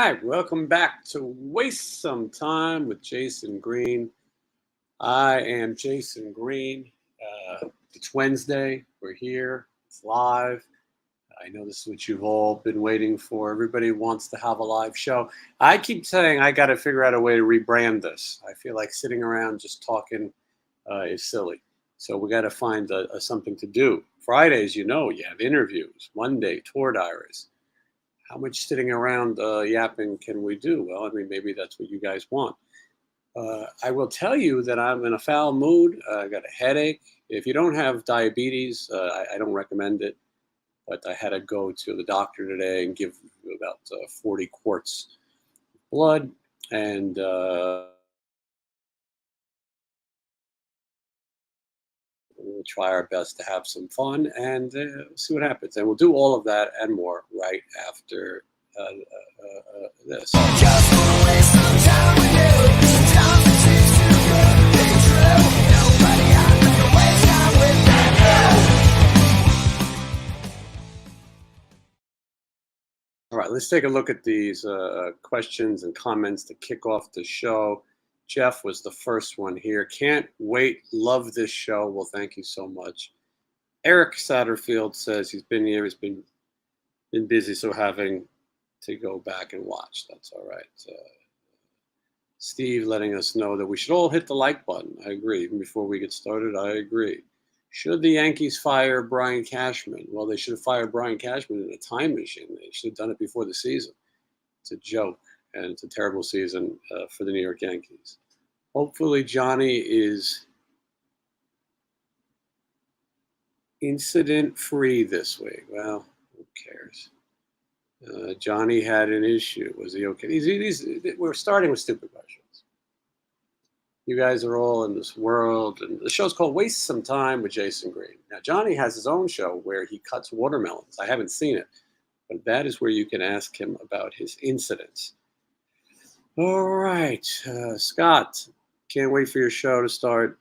right, welcome back to Waste Some Time with Jason Green. I am Jason Green. It's Wednesday. We're here. It's live. I know this is what you've all been waiting for. Everybody wants to have a live show. I keep saying I got to figure out a way to rebrand this. I feel like sitting around just talking is silly. So we got to find something to do. Fridays, you have interviews. Monday, tour diaries. How much sitting around yapping can we do? Well, I mean, maybe that's what you guys want. I will tell you that I'm in a foul mood. I got a headache. If you don't have diabetes, I don't recommend it. But I had to go to the doctor today and give about 40 quarts of blood. And we'll try our best to have some fun and see what happens. And we'll do all of that and more right after this. Just wanna waste some time with you. Sometimes it seems too good to be true. Nobody out there can waste time without you. All right, let's take a look at these questions and comments to kick off the show. Jeff was the first one here. Can't wait. Love this show. Well, thank you so much. Eric Satterfield says he's been here. He's been busy, so having to go back and watch. That's all right. Steve letting us know that we should all hit the like button. I agree. Even before we get started, I agree. Should the Yankees fire Brian Cashman? Well, they should have fired Brian Cashman in a time machine. They should have done it before the season. It's a joke, and it's a terrible season for the New York Yankees. Hopefully Johnny is incident-free this week. Well, who cares? Johnny had an issue. Was he okay? We're starting with stupid questions. You guys are all in this world, and the show's called Waste Some Time with Jason Green. Now, Johnny has his own show where he cuts watermelons. I haven't seen it, but that is where you can ask him about his incidents. All right, Scott, can't wait for your show to start.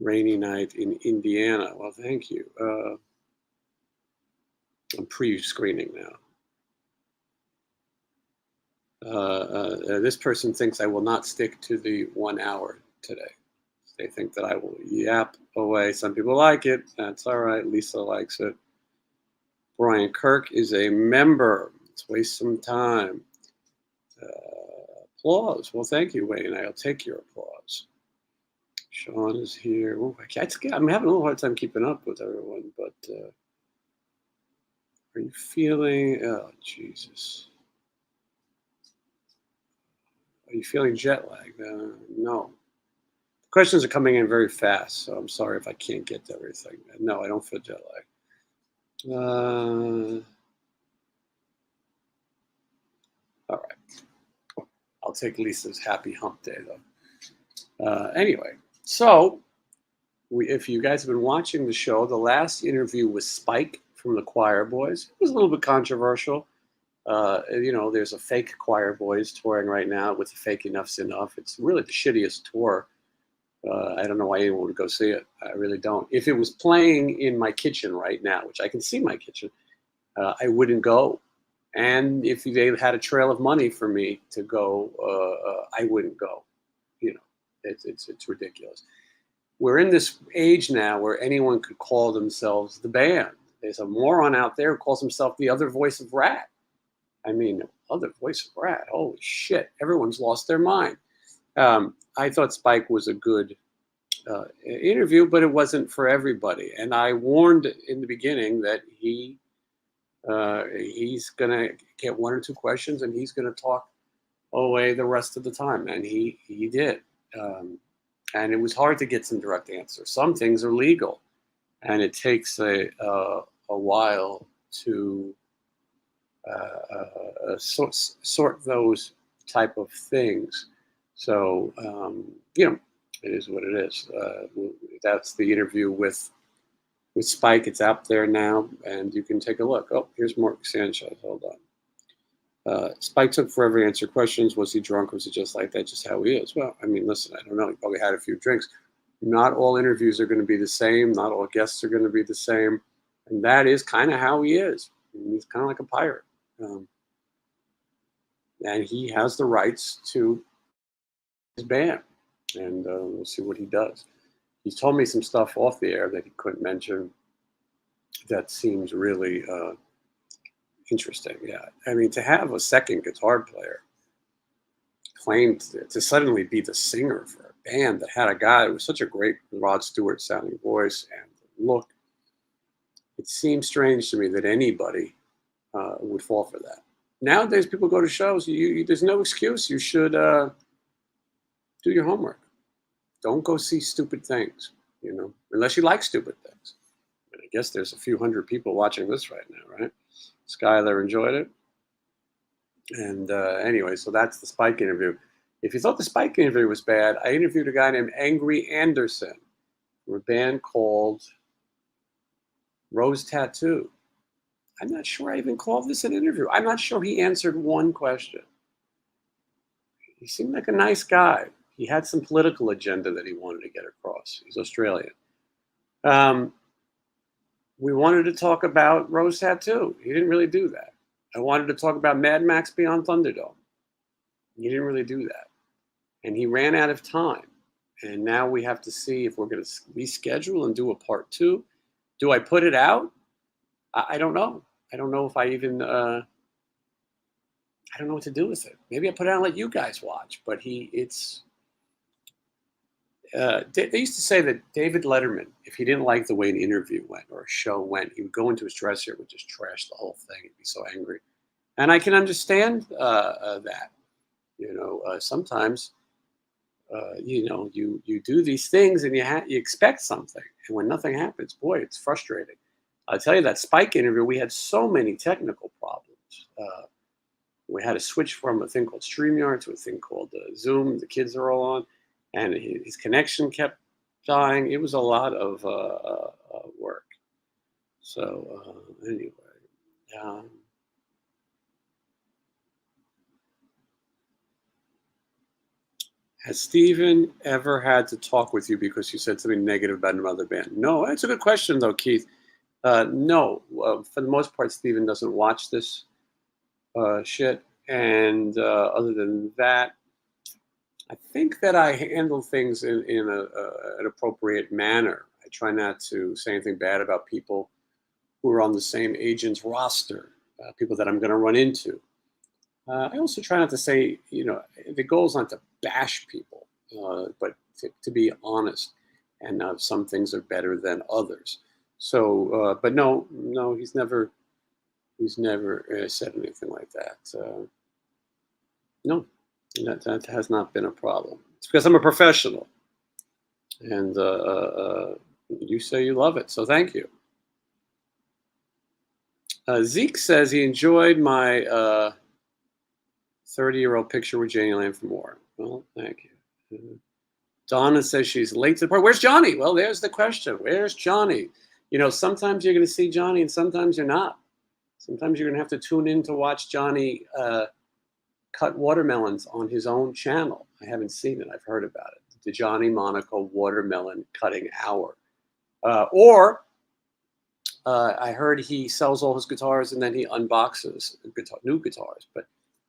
Rainy night in Indiana. Well, thank you. I'm pre-screening now. This person thinks I will not stick to the 1 hour today. They think that I will yap away. Some people like it. That's all right. Lisa likes it. Brian Kirk is a member. Let's waste some time. Applause. Well, thank you, Wayne. I'll take your applause. Sean is here. Ooh, I'm having a little hard time keeping up with everyone, but are you feeling, oh, Jesus. Are you feeling jet lag? No. The questions are coming in very fast, so I'm sorry if I can't get to everything. No, I don't feel jet lag. All right. I'll take Lisa's happy hump day, though. Anyway, so if you guys have been watching the show, the last interview was Spike from the Choir Boys. It was a little bit controversial. There's a fake Choir Boys touring right now with Fake Enough's Enough. It's really the shittiest tour. I don't know why anyone would go see it. I really don't. If it was playing in my kitchen right now, which I can see my kitchen, I wouldn't go. And if they had a trail of money for me to go, I wouldn't go. It's ridiculous. We're in this age now where anyone could call themselves the band. There's a moron out there who calls himself the other voice of RATT. I mean, other voice of RATT. Holy shit. Everyone's lost their mind. I thought Spike was a good interview, but it wasn't for everybody. And I warned in the beginning that he's going to get one or two questions and he's going to talk away the rest of the time. And he did. And it was hard to get some direct answers. Some things are legal, and it takes a while to sort those type of things. So, it is what it is. That's the interview with Spike. It's out there now, and you can take a look. Oh, here's Mark Sanchez. Hold on. Spike took forever to answer questions. Was he drunk? Was it just like that? Just how he is? Well, I mean, listen, I don't know. He probably had a few drinks. Not all interviews are going to be the same. Not all guests are going to be the same. And that is kind of how he is. He's kind of like a pirate. and he has the rights to his band, and we'll see what he does. He's told me some stuff off the air that he couldn't mention that seems really interesting. Yeah, I mean, to have a second guitar player claimed to suddenly be the singer for a band that had a guy with such a great Rod Stewart sounding voice and look, it seems strange to me that anybody would fall for that. Nowadays, people go to shows. There's no excuse. You should do your homework. Don't go see stupid things, unless you like stupid things. And I guess there's a few hundred people watching this right now, right? Skylar enjoyed it. And anyway, so that's the Spike interview. If you thought the Spike interview was bad, I interviewed a guy named Angry Anderson from a band called Rose Tattoo. I'm not sure I even called this an interview. I'm not sure he answered one question. He seemed like a nice guy. He had some political agenda that he wanted to get across. He's Australian. We wanted to talk about Rose Tattoo. He didn't really do that. I wanted to talk about Mad Max Beyond Thunderdome. He didn't really do that. And he ran out of time. And now we have to see if we're going to reschedule and do a part 2. Do I put it out? I don't know. I don't know if I even, I don't know what to do with it. Maybe I put it out and let you guys watch. But they used to say that David Letterman, if he didn't like the way an interview went or a show went, he would go into his dressing room and just trash the whole thing. He'd be so angry. And I can understand that. Sometimes, you do these things and you expect something. And when nothing happens, boy, it's frustrating. I'll tell you that Spike interview, we had so many technical problems. We had to switch from a thing called StreamYard to a thing called Zoom. The kids are all on. And his connection kept dying. It was a lot of work. So anyway. Has Steven ever had to talk with you because you said something negative about another band? No, that's a good question, though, Keith. No, for the most part, Steven doesn't watch this shit. And other than that, I think that I handle things in an appropriate manner. I try not to say anything bad about people who are on the same agent's roster, people that I'm going to run into. I also try not to say, the goal is not to bash people, but to be honest. And some things are better than others. So, but no, he's never said anything like that. No, that has not been a problem. It's because I'm a professional, and you say you love it, so thank you. Zeke says he enjoyed my 30-year-old picture with Janie Lamb for more. Well, thank you. Donna says she's late to the party. Where's Johnny? Well, there's the question. Where's Johnny? Sometimes you're going to see Johnny and sometimes you're not. Sometimes you're going to have to tune in to watch Johnny cut watermelons on his own channel. I haven't seen it. I've heard about it. The Johnny Monaco Watermelon Cutting Hour. Or I heard he sells all his guitars and then he unboxes new guitars. But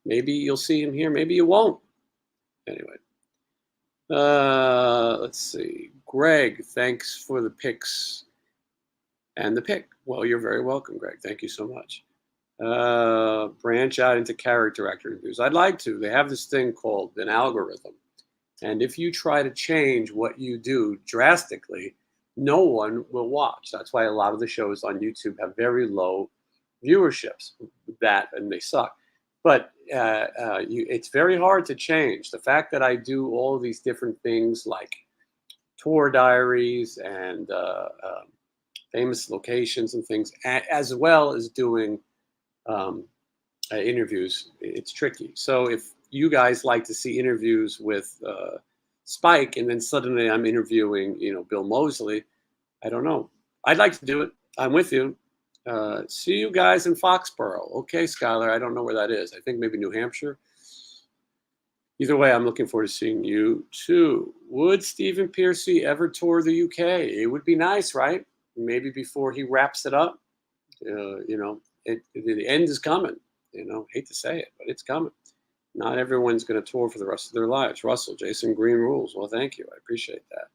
maybe you'll see him here. Maybe you won't. Anyway. Let's see. Greg, thanks for the pics and the pic. Well, you're very welcome, Greg. Thank you so much. Branch out into character actor reviews. I'd like to. They have this thing called an algorithm. And if you try to change what you do drastically, no one will watch. That's why a lot of the shows on YouTube have very low viewerships. And they suck. But it's very hard to change. The fact that I do all of these different things like tour diaries and famous locations and things, as well as doing interviews, it's tricky. So if you guys like to see interviews with Spike and then suddenly I'm interviewing, Bill Moseley, I don't know. I'd like to do it. I'm with you. See you guys in Foxborough. Okay, Skylar, I don't know where that is. I think maybe New Hampshire. Either way, I'm looking forward to seeing you too. Would Stephen Pearcy ever tour the UK? It would be nice, right? Maybe before he wraps it up. The end is coming. Hate to say it, but it's coming. Not everyone's going to tour for the rest of their lives. Russell, Jason Green rules. Well, thank you. I appreciate that.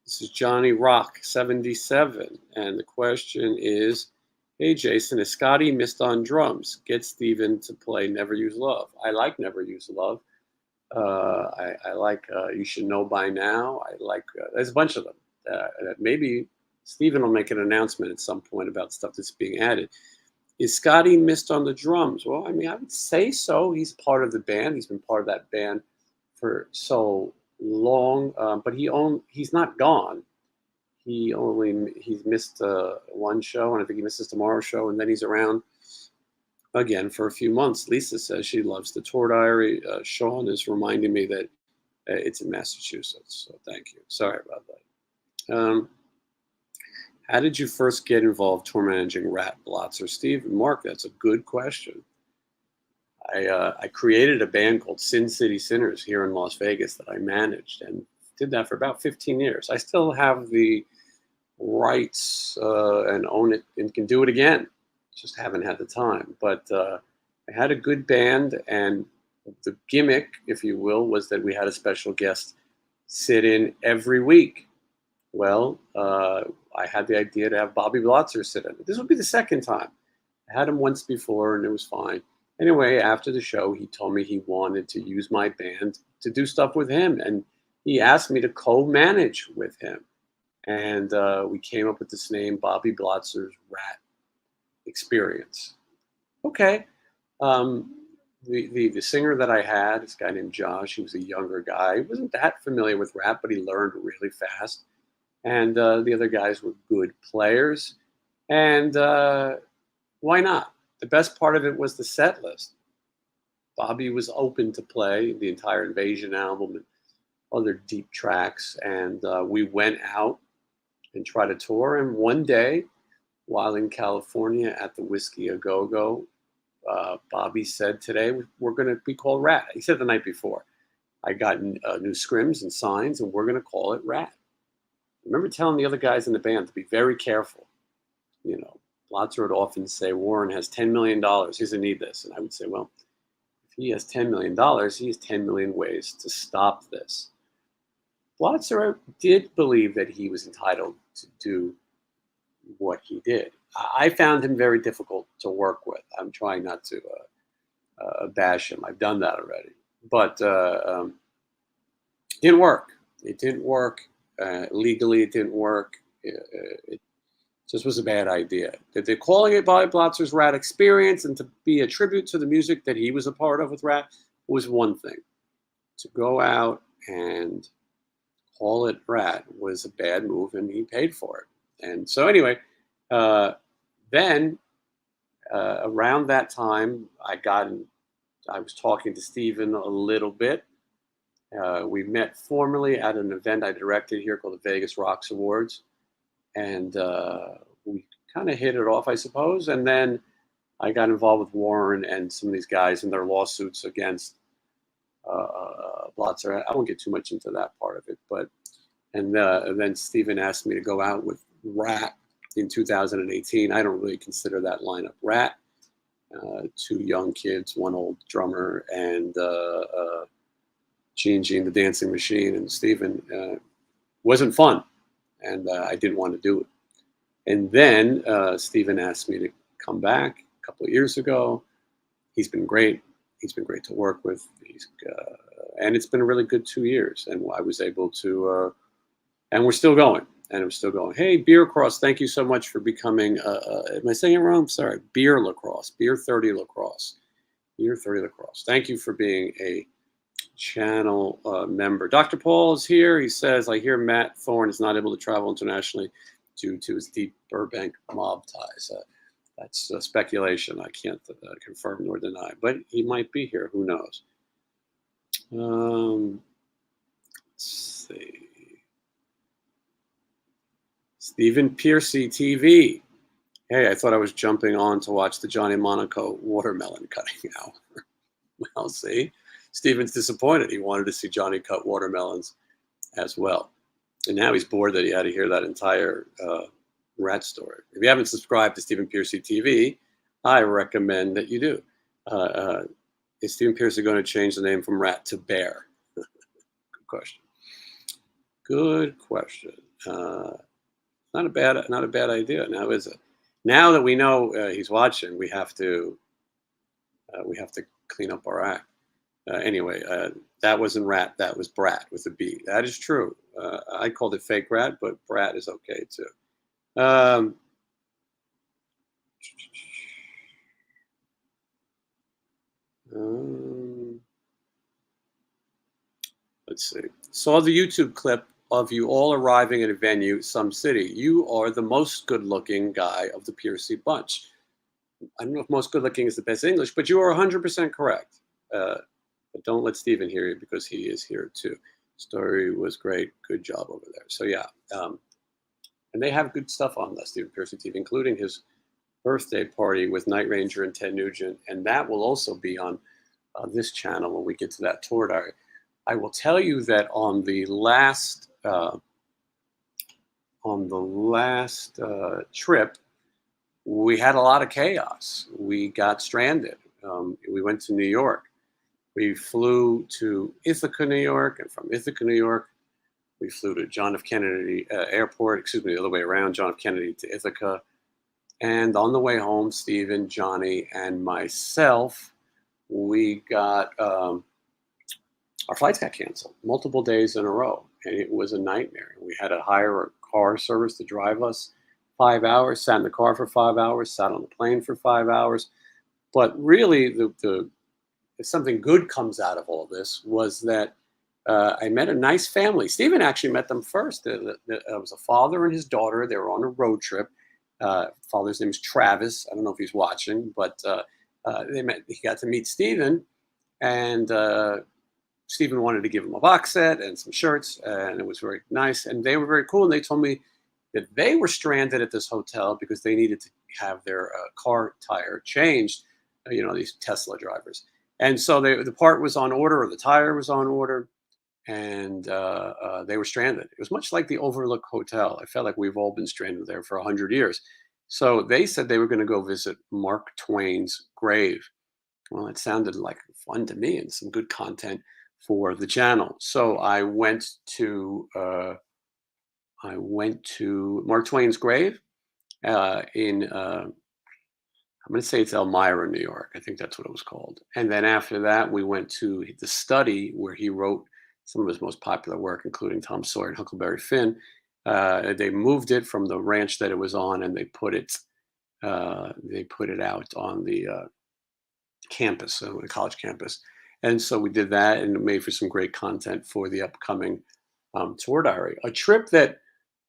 This is Johnny Rock, 77. And the question is, hey, Jason, is Scotty missed on drums? Get Steven to play Never Use Love. I like Never Use Love. I like You Should Know By Now. I like, there's a bunch of them. Maybe Steven will make an announcement at some point about stuff that's being added. Is Scotty missed on the drums? Well, I mean, I would say so. He's part of the band. He's been part of that band for so long, but he's not gone. He's missed one show, and I think he misses tomorrow's show, and then he's around again for a few months. Lisa says she loves the tour diary. Sean is reminding me that it's in Massachusetts, so thank you. Sorry about that. How did you first get involved tour managing RATT, Blotzer, Steve, and Mark? That's a good question. I created a band called Sin City Sinners here in Las Vegas that I managed and did that for about 15 years. I still have the rights and own it and can do it again. Just haven't had the time. But I had a good band, and the gimmick, if you will, was that we had a special guest sit in every week. Well, I had the idea to have Bobby Blotzer sit in. This would be the second time. I had him once before, and it was fine. Anyway, after the show, he told me he wanted to use my band to do stuff with him, and he asked me to co-manage with him. And we came up with this name, Bobby Blotzer's RATT Experience. Okay. The singer that I had, this guy named Josh, he was a younger guy. He wasn't that familiar with RATT, but he learned really fast. And the other guys were good players. And why not? The best part of it was the set list. Bobby was open to play the entire Invasion album and other deep tracks. And we went out and tried to tour. And one day, while in California at the Whiskey A Go-Go, Bobby said, today we're going to be called RATT. He said the night before. I got new scrims and signs, and we're going to call it RATT. I remember telling the other guys in the band to be very careful. You know, Blotzer would often say, Warren has $10 million. He doesn't need this. And I would say, well, if he has $10 million, he has 10 million ways to stop this. Blotzer did believe that he was entitled to do what he did. I found him very difficult to work with. I'm trying not to bash him. I've done that already. But it didn't work. It didn't work. Legally, it didn't work. It just was a bad idea. That they're calling it Bobby Blotzer's RATT Experience and to be a tribute to the music that he was a part of with RATT was one thing. To go out and call it RATT was a bad move, and he paid for it. And so anyway, then around that time, I was talking to Steven a little bit. We met formally at an event I directed here called the Vegas Rocks Awards. And we kind of hit it off, I suppose. And then I got involved with Warren and some of these guys in their lawsuits against Blotzer. I won't get too much into that part of it. And then Steven asked me to go out with RATT in 2018. I don't really consider that lineup RATT. Two young kids, one old drummer, and Gene the Dancing Machine, and Steven. Wasn't fun, and I didn't want to do it. And then Steven asked me to come back a couple of years ago. He's been great. He's been great to work with. And it's been a really good 2 years. And I was able to, and we're still going. And I'm still going. Hey, Beer Cross, thank you so much for becoming, am I saying it wrong? Sorry, Beer Lacrosse, Beer 30 Lacrosse. Beer 30 Lacrosse. Thank you for being a channel member. Dr. Paul is here. He says, I hear Matt Thorne is not able to travel internationally due to his deep Burbank mob ties. That's speculation. I can't confirm nor deny, but he might be here. Who knows? Let's see. Stephen Piercy TV. Hey, I thought I was jumping on to watch the Johnny Monaco watermelon cutting hour. Well, see, Stephen's disappointed. He wanted to see Johnny cut watermelons as well. And now he's bored that he had to hear that entire RATT story. If you haven't subscribed to Stephen Piercy TV, I recommend that you do. Uh, uh, is Stephen Piercy going to change the name from Rat to Bear? Good question. Good question. Not a bad idea. Now is it? Now that we know he's watching, we have to clean up our act. Anyway, that wasn't Rat. That was Brat with a B. That is true. I called it fake Rat, but Brat is okay too. Um, let's see. Saw the YouTube clip of you all arriving at a venue, some city. You are the most good-looking guy of the Piercy bunch. I don't know if most good-looking is the best English, but you are 100% correct. But don't let Steven hear you because he is here too. Story was great. Good job over there. So yeah, and they have good stuff on the Stephen Piercy TV, including his birthday party with Night Ranger and Ted Nugent, and that will also be on this channel when we get to that tour diary. I will tell you that on the last trip, we had a lot of chaos. We got stranded. We went to New York. We flew to Ithaca, New York, and from Ithaca, New York, we flew to John F. Kennedy Airport. Excuse me, the other way around, John F. Kennedy to Ithaca. And on the way home, Stephen, Johnny, and myself, we got our flights got canceled multiple days in a row, and it was a nightmare. We had to hire a car service to drive us 5 hours. Sat in the car for 5 hours. Sat on the plane for 5 hours. But really, if something good comes out of all this was that I met a nice family. Stephen actually met them first. It was a father and his daughter. They were on a road trip. Father's name is Travis. I don't know if he's watching, but he got to meet Stephen, and Stephen wanted to give him a box set and some shirts, and it was very nice. And they were very cool. And they told me that they were stranded at this hotel because they needed to have their car tire changed. These Tesla drivers. And so the part was on order, or the tire was on order, and they were stranded. It was much like the Overlook Hotel. I felt like we've all been stranded there for 100 years. So they said they were going to go visit Mark Twain's grave. Well, it sounded like fun to me and some good content for the channel. So I went to Mark Twain's grave in I'm going to say it's Elmira, New York. I think that's what it was called. And then after that, we went to the study where he wrote some of his most popular work, including Tom Sawyer and Huckleberry Finn. They moved it from the ranch that it was on, and they put it out on the campus, the college campus. And so we did that, and it made for some great content for the upcoming tour diary. A trip that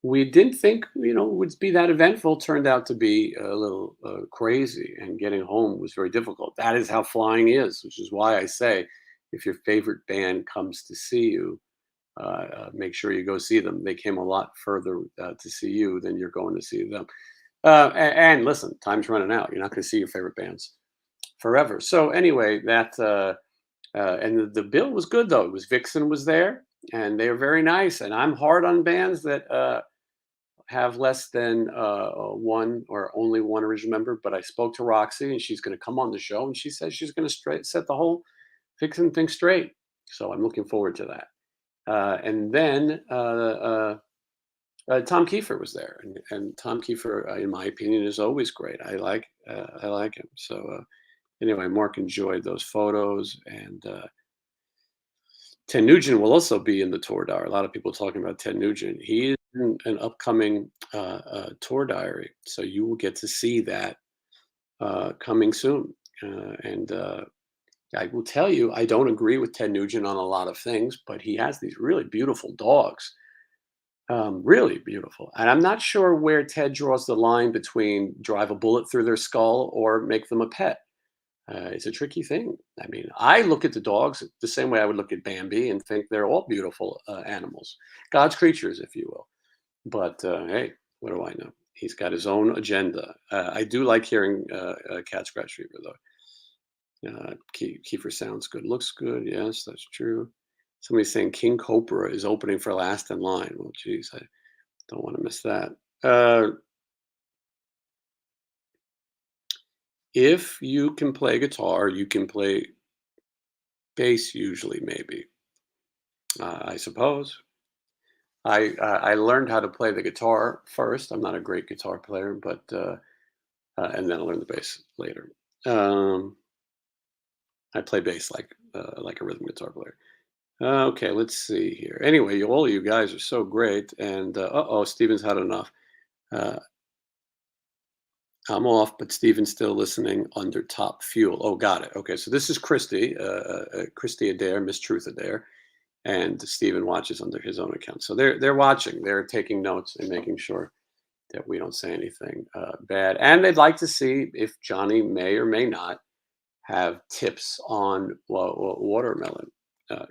we didn't think would be that eventful turned out to be a little crazy, and getting home was very difficult. That is how flying is, which is why I say if your favorite band comes to see you, make sure you go see them. They came a lot further to see you than you're going to see them. And listen, time's running out. You're not going to see your favorite bands forever. So anyway, and the bill was good, though. It was Vixen was there, and they were very nice. And I'm hard on bands that have less than one or only one original member. But I spoke to Roxy, and she's going to come on the show, and she says she's going to set the whole Vixen thing straight. So I'm looking forward to that. And then Tom Kiefer was there, and Tom Kiefer, in my opinion, is always great. I like him. So anyway, Mark enjoyed those photos, and Ted Nugent will also be in the tour diary. A lot of people talking about Ted Nugent. He is in an upcoming tour diary, so you will get to see that coming soon. And I will tell you, I don't agree with Ted Nugent on a lot of things, but he has these really beautiful dogs, really beautiful. And I'm not sure where Ted draws the line between drive a bullet through their skull or make them a pet. It's a tricky thing. I mean, I look at the dogs the same way I would look at Bambi and think they're all beautiful animals, God's creatures, if you will. But hey, what do I know? He's got his own agenda. I do like hearing Cat Scratch Fever, though. Kiefer sounds good, looks good. Yes, that's true. Somebody's saying King Cobra is opening for Last in Line. Well, geez, I don't want to miss that. if you can play guitar, you can play bass usually, maybe. I suppose. I learned how to play the guitar first. I'm not a great guitar player, but and then I learned the bass later. Um, I play bass like a rhythm guitar player. Okay, let's see here. Anyway, all of you guys are so great. And oh, Steven's had enough. Uh, I'm off, but Steven's still listening under top fuel. Oh, got it. Okay, so this is Christy, Christy Adair, Miss Truth Adair, and Steven watches under his own account. So they're watching. They're taking notes and making sure that we don't say anything bad. And they'd like to see if Johnny may or may not have tips on watermelon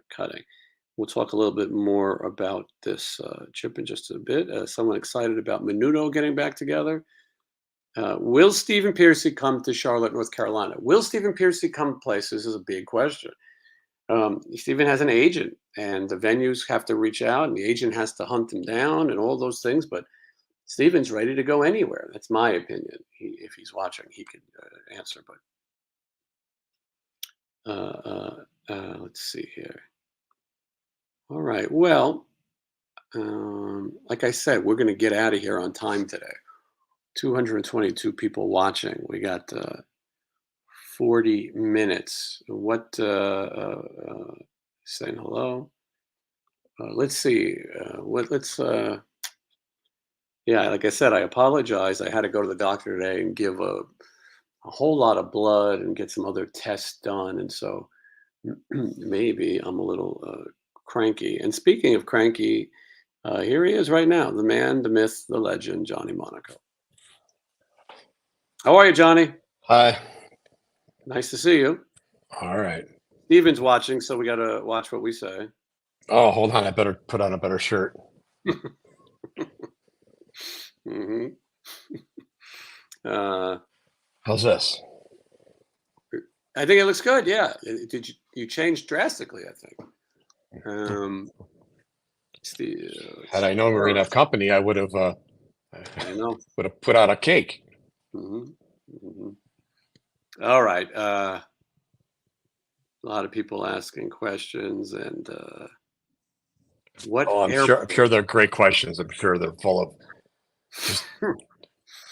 cutting. We'll talk a little bit more about this chip in just a bit. Someone excited about Menudo getting back together. Will Stephen Piercy come to Charlotte, North Carolina? Will Stephen Piercy come places is a big question. Stephen has an agent, and the venues have to reach out, and the agent has to hunt him down, and all those things. But Stephen's ready to go anywhere. That's my opinion. If he's watching, he could answer. But let's see here. All right. Well, like I said, we're going to get out of here on time today. 222 people watching. We got 40 minutes. What saying hello? Let's see. Yeah, like I said, I apologize. I had to go to the doctor today and give a whole lot of blood and get some other tests done, and so maybe I'm a little cranky. And speaking of cranky, here he is right now, the man, the myth, the legend, Johnny Monaco. How are you, Johnny? Hi. Nice to see you. All right. Steven's watching, so we got to watch what we say. Oh, hold on. I better put on a better shirt. Mm-hmm. How's this? I think it looks good. Yeah. Did you changed drastically? I think. Had I known we were gonna have company, I would have. I know. Would have put out a cake. Mm-hmm. Mm-hmm. All right. A lot of people asking questions, and what? Oh, I'm sure they're great questions. I'm sure they're full of just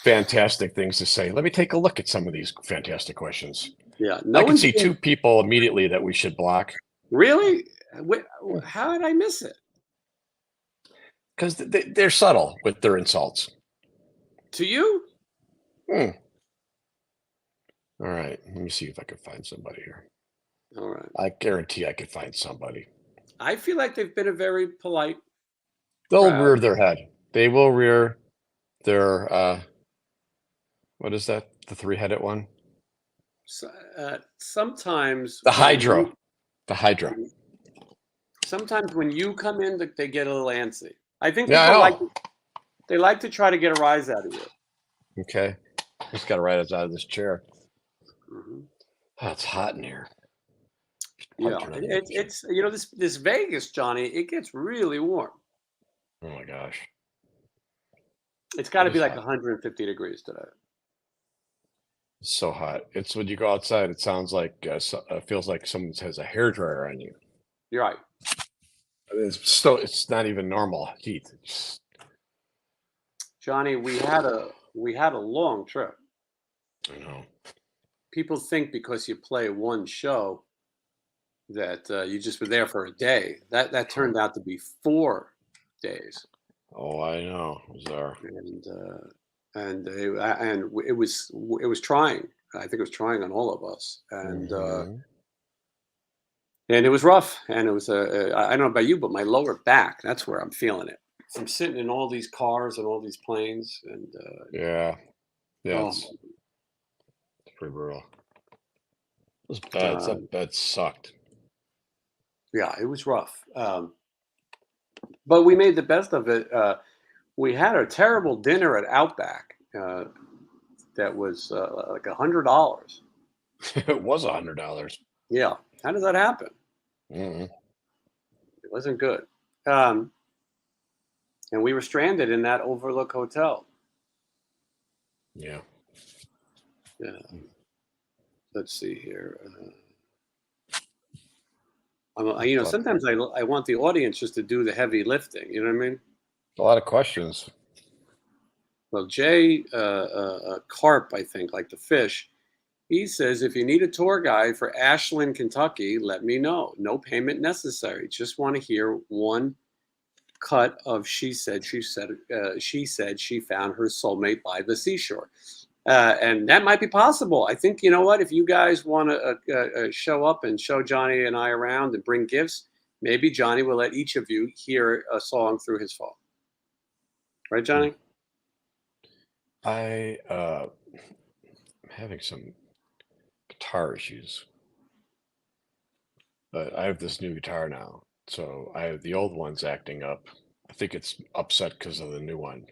fantastic things to say. Let me take a look at some of these fantastic questions. Yeah, I can see two people immediately that we should block. Really? How did I miss it? Because they're subtle with their insults. To you? All right. Let me see if I can find somebody here. All right. I guarantee I could find somebody. I feel like they've been a very polite. They'll rear their head. They will rear their, what is that? The three-headed one? Sometimes. The Hydra. The Hydra. Sometimes when you come in, they get a little antsy. I think they like to try to get a rise out of you. Okay. Just got to ride us out of this chair. Mm-hmm. Oh, it's hot in here. Yeah, it's this Vegas, Johnny. It gets really warm. Oh my gosh. It's got to be like 150 degrees today. It's so hot. It's when you go outside, it sounds like it feels like someone has a hairdryer on you. You're right. It's not even normal heat. Johnny, we had a long trip. I know. People think because you play one show that you just were there for a day. That turned out to be 4 days. Oh, I know. Bizarre. And it was trying. I think it was trying on all of us, and it was rough. And it was I don't know about you, but my lower back—that's where I'm feeling it. I'm sitting in all these cars and all these planes, and yeah, it's pretty brutal. It was bad. That bed sucked. Yeah, it was rough. But we made the best of it. We had a terrible dinner at Outback that was like $100. It was $100. Yeah. How did that happen? Mm-hmm. It wasn't good. And we were stranded in that Overlook Hotel. Yeah. Yeah. let's see here. Sometimes I want the audience just to do the heavy lifting. You know what I mean? A lot of questions. Well, Jay Carp, I think, like the fish, he says, if you need a tour guide for Ashland, Kentucky, let me know. No payment necessary. Just want to hear one cut of she said she found her soulmate by the seashore. And that might be possible. I think, you know what, if you guys want to show up and show Johnny and I around and bring gifts, maybe Johnny will let each of you hear a song through his phone. Right, Johnny? I'm having some guitar issues, but I have this new guitar now. So I have the old one's acting up. I think it's upset because of the new one.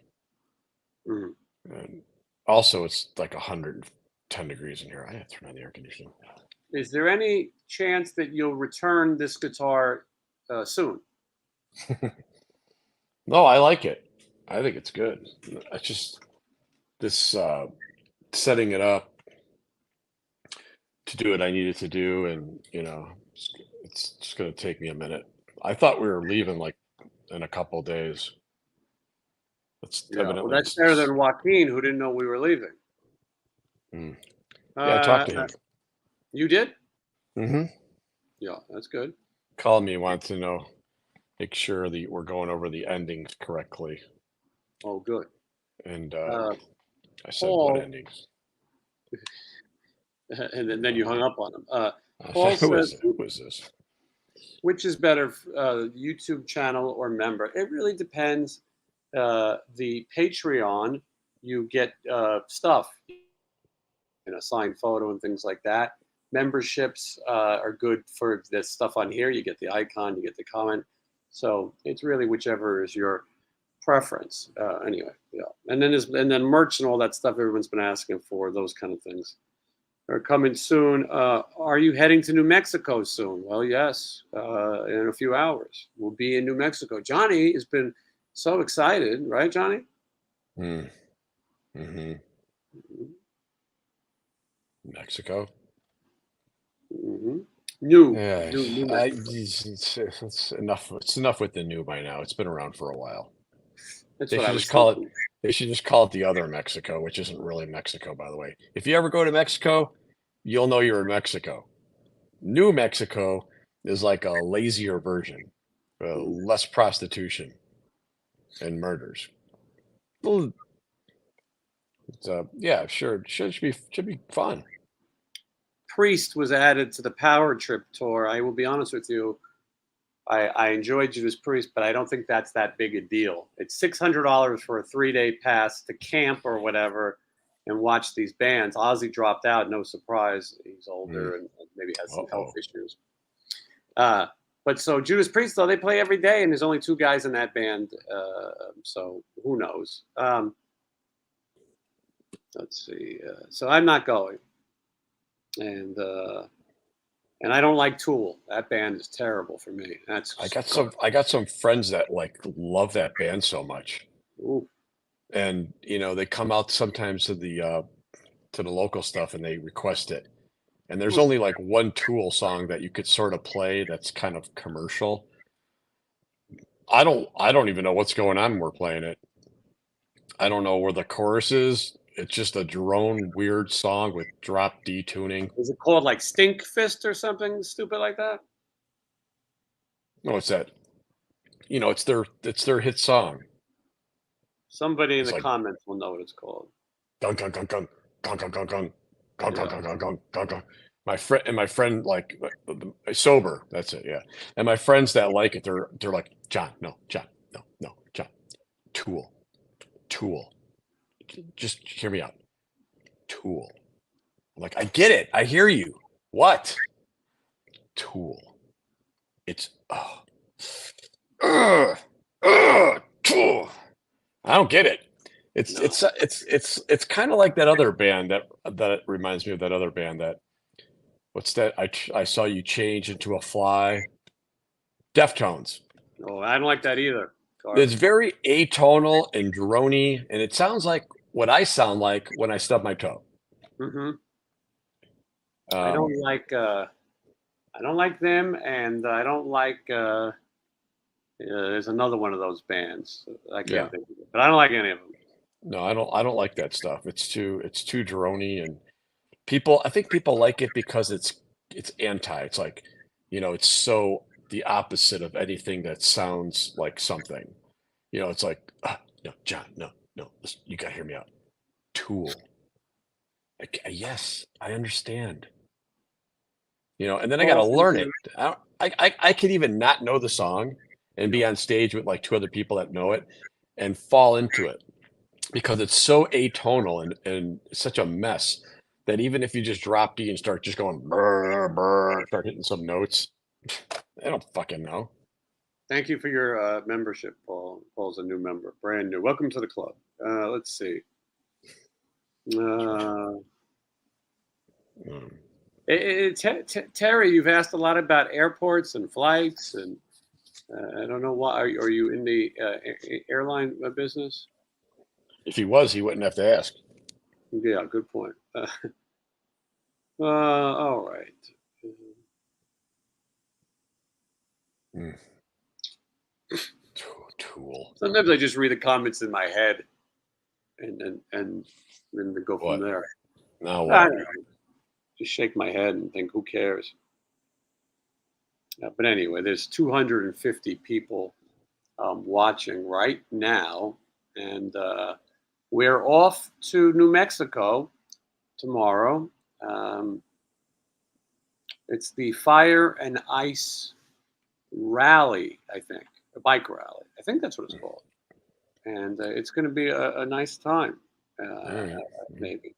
Mm. And also, it's like 110 degrees in here. I have to turn on the air conditioning. Is there any chance that you'll return this guitar soon? No, I like it. I think it's good. It's just this setting it up to do what I needed to do, and it's just going to take me a minute. I thought we were leaving like in a couple days. Well, that's better than Joaquin, who didn't know we were leaving. Yeah, I talked to him. You did? Mm-hmm. Yeah, that's good. Called me, wanted to know, make sure that we're going over the endings correctly. Oh, good. And I said, what endings? And then you hung up on him. Paul says, who is this? Which is better, YouTube channel or member? It really depends. The Patreon, you get stuff, signed photo and things like that. Memberships are good for this stuff on here. You get the icon, you get the comment. So it's really whichever is your preference. Anyway, yeah. And then merch and all that stuff everyone's been asking for, those kind of things are coming soon. Are you heading to New Mexico soon? Well, yes, in a few hours. We'll be in New Mexico. Johnny has been so excited, right, Johnny? Mm-hmm. Mexico. Mm-hmm. New Mexico. It's enough. It's enough with the new by now. It's been around for a while. That's they what should I was just call thinking. it. They should just call it the other Mexico, which isn't really Mexico, by the way. If you ever go to Mexico, you'll know you're in Mexico. New Mexico is like a lazier version, less prostitution and murders. Well, yeah, sure. Should be fun. Priest was added to the Power Trip tour. I will be honest with you. I enjoyed Judas Priest, but I don't think that's that big a deal. It's $600 for a 3-day pass to camp or whatever and watch these bands. Ozzy dropped out, no surprise. He's older and maybe has some health issues. But so Judas Priest, though, they play every day, and there's only 2 guys in that band. So who knows? Let's see. So I'm not going. And I don't like Tool. That band is terrible for me. I got some friends that love that band so much. Ooh. And they come out sometimes to the local stuff and they request it. And there's only like one Tool song that you could sort of play that's kind of commercial. I don't even know what's going on when we're playing it. I don't know where the chorus is. It's just a drone weird song with drop D tuning. Is it called like Stink Fist or something stupid like that? No, it's that. It's their hit song. Somebody in the comments will know what it's called. Gung gung gung gung gung gung gung gung gung gung gung gung gung gung. My friend like sober. That's it. Yeah. And my friends that like it, they're like, John, no, John. Tool. Just hear me out. Tool. I'm like, I get it. I hear you. What? Tool. It's Tool. I don't get it. It's kind of like that other band that reminds me of that other band that what's that? I saw you change into a fly. Deftones. Oh, I don't like that either. It's very atonal and droney, and it sounds like what I sound like when I stub my toe. Mm-hmm. I don't like them, and I don't like. There's another one of those bands. I Yeah. can't think of it, but I don't like any of them. No, I don't like that stuff. It's too droney, and I think people like it because it's anti. It's like, it's so the opposite of anything that sounds like something. It's like, no, John, no, no, listen, you gotta hear me out. Tool. Like, yes, I understand. And then I gotta Paul, learn it. I could even not know the song and be on stage with like two other people that know it and fall into it because it's so atonal and such a mess that even if you just drop D and start just going brr, brr, start hitting some notes, I don't fucking know. thank you for your membership, Paul. Paul's a new member, brand new. Welcome to the club. Let's see. Terry, you've asked a lot about airports and flights, and I don't know why. Are you in the airline business? If he was, he wouldn't have to ask. Yeah, good point. All right. Tool. Sometimes I just read the comments in my head, and then go from What? there. Now I what? don't know. Just shake my head and think, who cares? But anyway, there's 250 people watching right now, and we're off to New Mexico tomorrow. It's the Fire and Ice Rally, I think, a bike rally. I think that's what it's called, and it's going to be a nice time, maybe.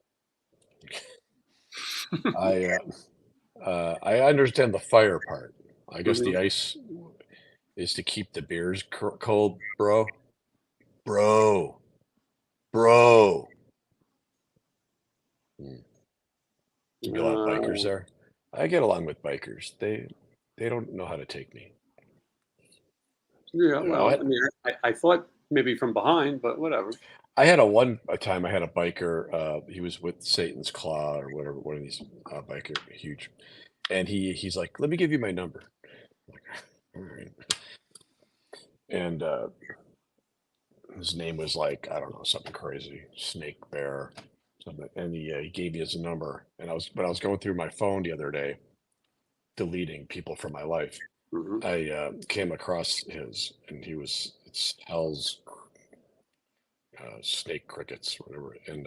I understand the fire part. I guess the Mhm. ice is to keep the beers cold, bro. Bro. Be a lot of bikers Uh, there. I get along with bikers. They don't know how to take me. yeah, You know, well, I mean, I thought maybe from behind, but whatever. I had a time I had a biker. He was with Satan's Claw or whatever, one of these biker, huge, and he's like, "Let me give you my number." I'm like, all right. And his name was like, I don't know, something crazy, Snake Bear, something. And he gave me his number, and I was going through my phone the other day, deleting people from my life. Hmm. I came across his, and it's Hell's Snake Crickets, whatever. And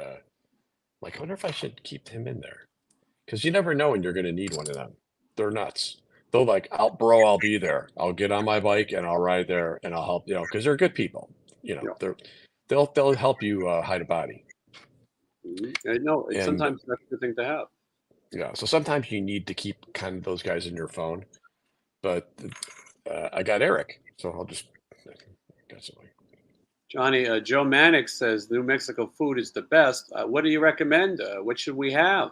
like, I wonder if I should keep him in there because you never know when you're going to need one of them. They're nuts. They'll like, I'll be there. I'll get on my bike and I'll ride there and I'll help, because they're good people. Yeah. They'll help you hide a body. I know it's And sometimes that's a good thing to have. yeah, so sometimes you need to keep kind of those guys in your phone. But I got Eric, so I'll just got something. Johnny, Joe Mannix says New Mexico food is the best. What do you recommend? What should we have?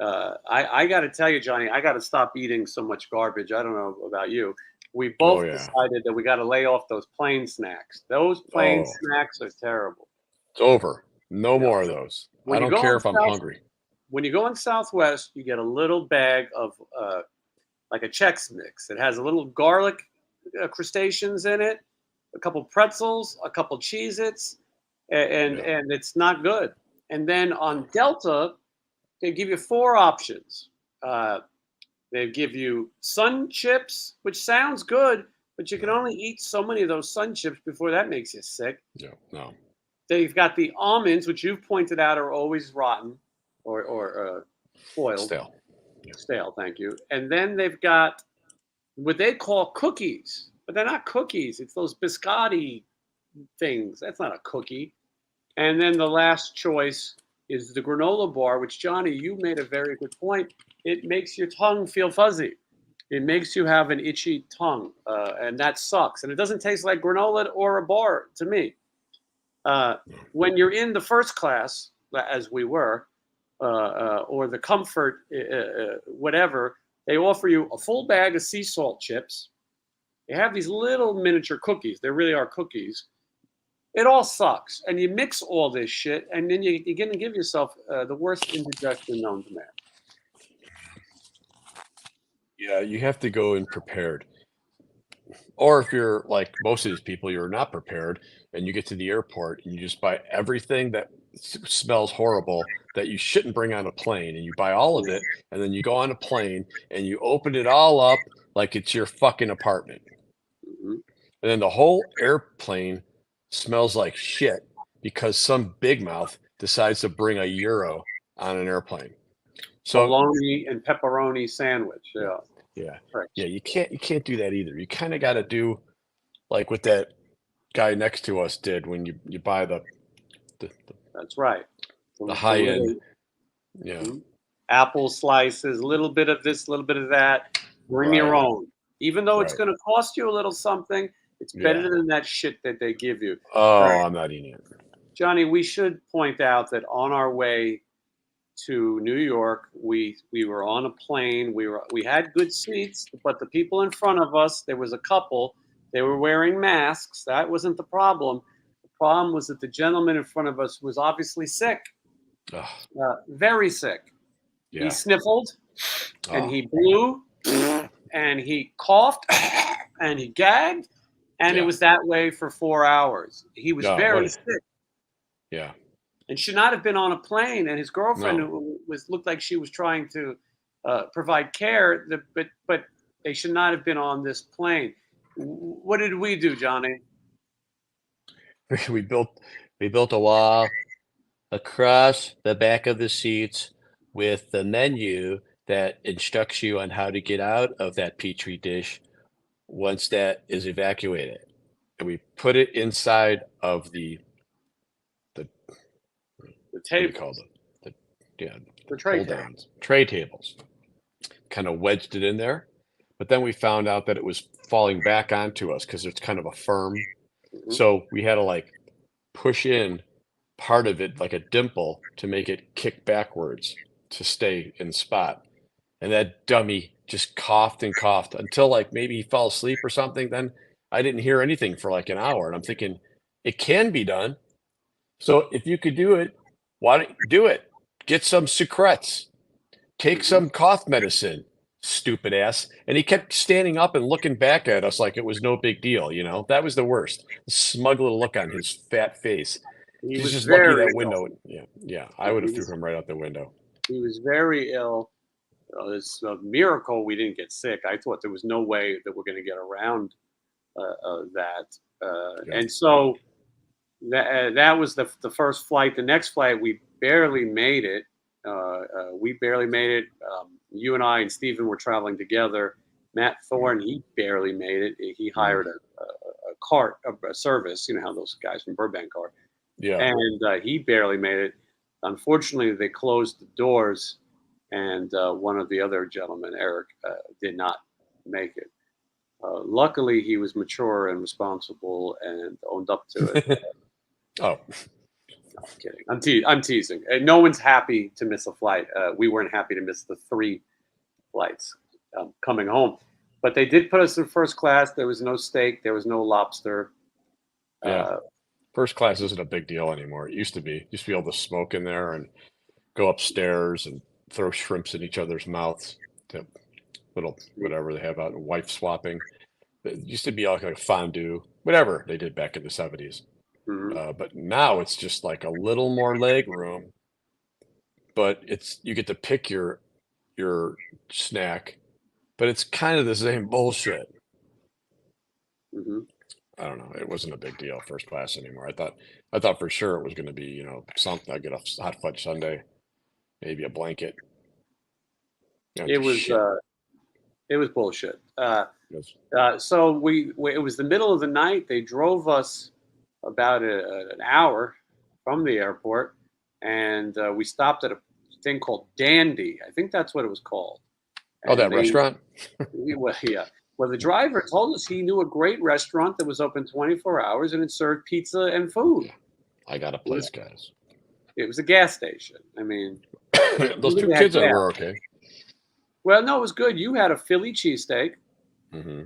I got to tell you, Johnny, I got to stop eating so much garbage. I don't know about you. We Oh both yeah. decided that we got to lay off those plain snacks. Those plain Oh, snacks are terrible. it's over. No Yeah. more of those. When I you don't go care on if I'm South, hungry. when you go on Southwest, you get a little bag of like a Chex Mix. It has a little garlic crustaceans in it, a couple pretzels, a couple Cheez-Its, Yeah. and it's not good. And then on Delta, they give you four options. Uh, they give you Sun Chips, which sounds good, but you can No. only eat so many of those Sun Chips before that makes you sick. Yeah. No. They've got the almonds, which you've pointed out are always rotten or spoiled, Stale. Yeah. stale. Thank you. And then they've got what they call cookies, but they're not cookies. It's those biscotti things. That's not a cookie. And then the last choice is the granola bar, which, Johnny, you made a very good point. It makes your tongue feel fuzzy. It makes you have an itchy tongue, and that sucks. And it doesn't taste like granola or a bar to me. When you're in the first class, as we were, or the comfort, whatever, they offer you a full bag of sea salt chips. They have these little miniature cookies. They really are cookies. It all sucks. And you mix all this shit, and then you're going to give yourself the worst indigestion known to man. Yeah, you have to go in prepared. Or if you're like most of these people, you're not prepared and you get to the airport and you just buy everything that smells horrible that you shouldn't bring on a plane and you buy all of it and then you go on a plane and you open it all up like it's your fucking apartment. Mhm. And then the whole airplane smells like shit because some big mouth decides to bring a euro on an airplane. So Bologna and pepperoni sandwich. yeah, Yeah, yeah, right. yeah, you can't do that either. You kind of got to do like what that guy next to us did when you buy the, That's right. the The high end. little Yeah, mhm. Apple slices, a little bit of this, a little bit of that. Bring your right, own. Even though it's right. going to cost you a little something, it's better Yeah. than that shit that they give you. All Oh, right, I'm not eating it. Johnny, we should point out that on our way to New York, we were on a plane. We had good seats, but the people in front of us, there was a couple. They were wearing masks. That wasn't the problem. The problem was that the gentleman in front of us was obviously sick, Oh, very sick. He yeah. sniffled and Oh, he blew and he coughed and he gagged, and it yeah. was that way for 4 hours. He was Oh, very sick yeah. and should not have been on a plane. And his girlfriend, No. who was looked like she was trying to provide care, but they should not have been on this plane. What did we do, Johnny? We built a wall across the back of the seats with the menu that instructs you on how to get out of that petri dish once that is evacuated. And we put it inside of the The what do you call tables, them? The yeah, the tray pull table. downs, tray tables. Kind of wedged it in there. But then we found out that it was falling back onto us because it's kind of a firm. Mhm. So we had to like push in part of it like a dimple to make it kick backwards to stay in spot. And that dummy just coughed and coughed until like maybe he fell asleep or something. Then I didn't hear anything for like an hour. And I'm thinking, it can be done. So if you could do it, why don't you do it? Get some secrets. Take Mhm. some cough medicine, stupid ass. And he kept standing up and looking back at us like it was no big deal, you know? That was the worst. The smug little look on his fat face. He He's was just lucky very that ill. window. Yeah, yeah. I Yeah, would have threw him right out the window. he was very ill. It's a miracle we didn't get sick. I thought there was no way that we're going to get around that. Yeah. And so that was the first flight. The next flight, we barely made it. We barely made it. You and I and Stephen were traveling together. Matt Mm, Thorne, he barely made it. He mm, hired a cart, a service. You know how those guys from Burbank are, yeah. and he barely made it. Unfortunately, they closed the doors, and one of the other gentlemen, Eric, did not make it. Luckily, he was mature and responsible and owned up to it. Oh, No, I'm kidding. I'm teasing. No one's happy to miss a flight. We weren't happy to miss the three flights coming home, but they did put us in first class. There was no steak. There was no lobster. yeah. Uh, First class isn't a big deal anymore. It used to be. Used to be able to smoke in there and go upstairs and throw shrimps in each other's mouths. To little whatever they have out, wife swapping. It used to be like a fondue, whatever they did back in the 70s. mhm. But now it's just like a little more leg room, but it's you get to pick your snack, but it's kind of the same bullshit. Mhm. I don't know. It wasn't a big deal first class anymore. I thought for sure it was going to be, something. I get a hot fudge sundae, maybe a blanket. It Just was shit. it was bullshit. It was- So it was the middle of the night. They drove us about an hour from the airport, and we stopped at a thing called Dandy. I think that's what it was called. oh, And that restaurant? well, yeah. Well, the driver told us he knew a great restaurant that was open 24 hours and it served pizza and food. Yeah, I got a It was place, guys. it was a gas station. I mean, Those two they had kids gas. were okay. Well, no, it was good. You had a Philly cheesesteak. Hmm.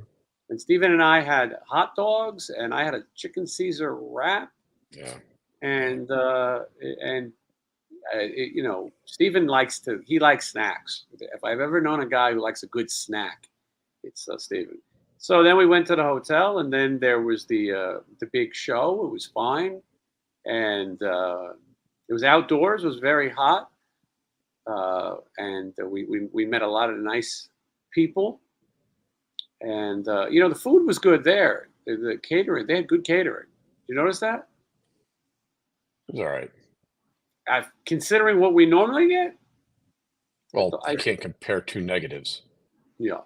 And Steven and I had hot dogs, and I had a chicken Caesar wrap, Yeah, yeah. and Stephen he likes snacks. If I've ever known a guy who likes a good snack, it's Stephen. So then we went to the hotel, and then there was the big show. It was fine, and it was outdoors. It was very hot, and we met a lot of nice people, and the food was good there. The catering, they had good catering. You notice that? It was all right. Considering what we normally get. Well, I can't compare two negatives. Yeah.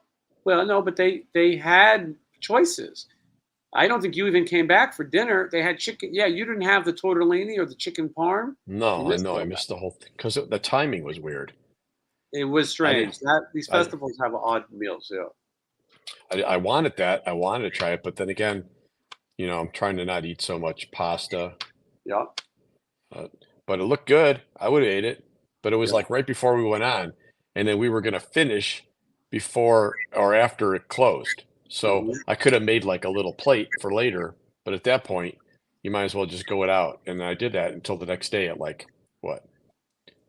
Well, no, but they had choices. I don't think you even came back for dinner. They had chicken. Yeah, you didn't have the tortellini or the chicken parm. No, I know. I missed the whole thing because the timing was weird. It was strange. These festivals have odd meals. Yeah. I wanted that. I wanted to try it, but then again, I'm trying to not eat so much pasta. Yeah. But it looked good. I would have ate it. But it was like right before we went on, and then we were going to finish before or after it closed. So I could have made like a little plate for later, but at that point, you might as well just go it out. And I did that until the next day at like what?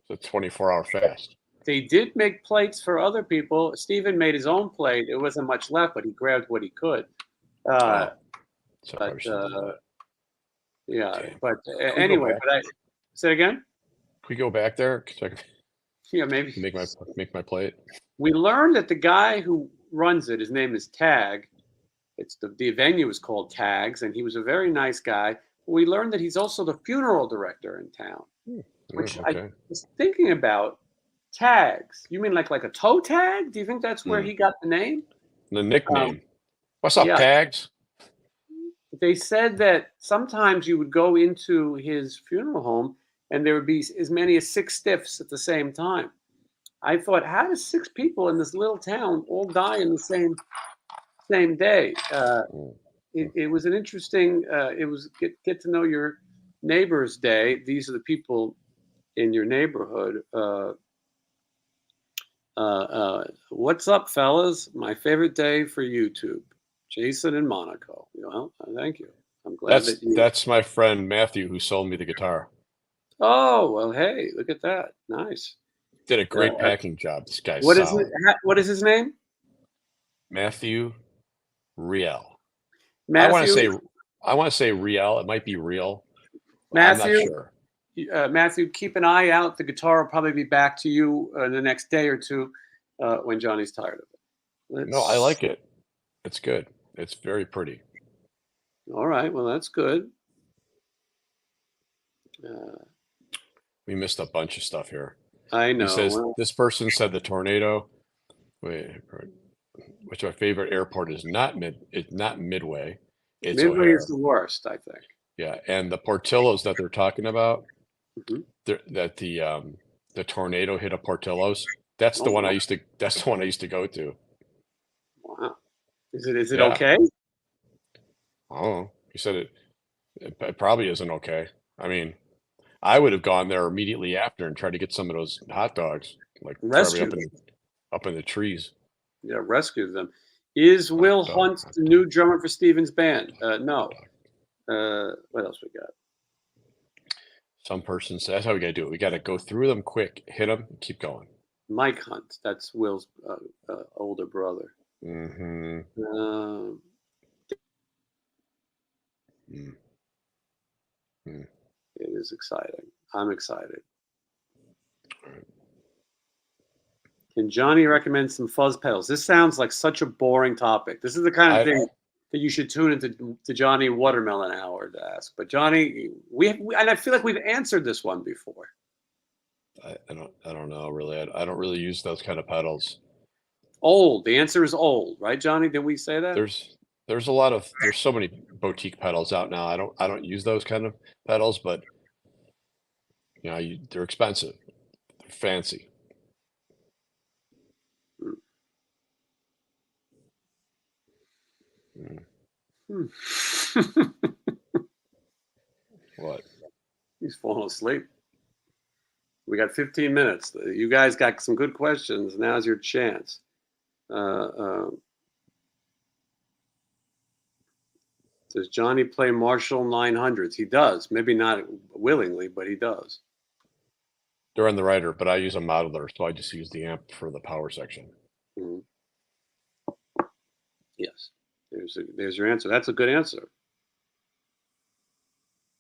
It's a 24-hour fast. They did make plates for other people. Stephen made his own plate. It wasn't much left, but he grabbed what he could. So yeah. But anyway, say it again. Can we go back there? Yeah, maybe make my plate. We learned that the guy who runs it, his name is Tag. It's the venue is called Tags, and he was a very nice guy. We learned that he's also the funeral director in town, which I was thinking about. Tags? You mean like a toe tag? Do you think that's where he got the name? The nickname. What's up, Tags? They said that sometimes you would go into his funeral home and there would be as many as 6 stiffs at the same time. I thought, how does 6 people in this little town all die in the same day? It was an interesting. It was get to know your neighbor's day. These are the people in your neighborhood. What's up, fellas? My favorite day for YouTube. Jason in Monaco. Well, thank you. I'm glad that's my friend Matthew who sold me the guitar. Oh, well, hey, look at that. Nice. Did a great packing job. This guy's what solid. What is his name? Matthew Riel. Matthew, I want to say Riel. It might be Real. Matthew, I'm not sure. Matthew, keep an eye out. The guitar will probably be back to you the next day or two when Johnny's tired of it. No, I like it. It's good. It's very pretty. All right. Well, that's good. We missed a bunch of stuff here. I know. He says this person said the tornado. Which our favorite airport is not Midway. It's Midway O'Hare. is the worst, I think. Yeah, and the Portillos that they're talking about, that the tornado hit a Portillo's. That's the one I used to. That's the one I used to go to. Wow. Is it okay? Oh, you said it probably isn't okay. I mean, I would have gone there immediately after and tried to get some of those hot dogs, like probably up in the trees. Yeah, rescue them. Is Will Hunt the new drummer for Stephen's band? No. What else we got? Some person says that's how we got to do it. We got to go through them quick, hit them, and keep going. Mike Hunt. That's Will's older brother. Mm-hmm. It is exciting. I'm excited. All right. Can Johnny recommend some fuzz pedals? This sounds like such a boring topic. This is the kind of thing that you should tune into Johnny Watermelon Hour to ask. But Johnny, we and I feel like we've answered this one before. I don't know really. I don't really use those kind of pedals. Old. The answer is old, right, Johnny? Did we say that? There's so many boutique pedals out now. I don't use those kind of pedals, but they're expensive. They're fancy. What? He's falling asleep. We got 15 minutes. You guys got some good questions. Now's your chance. Does Johnny play Marshall 900s? He does. Maybe not willingly, but he does. They're on the writer, but I use a modeler, so I just use the amp for the power section. Mhm. Yes. There's your answer. That's a good answer.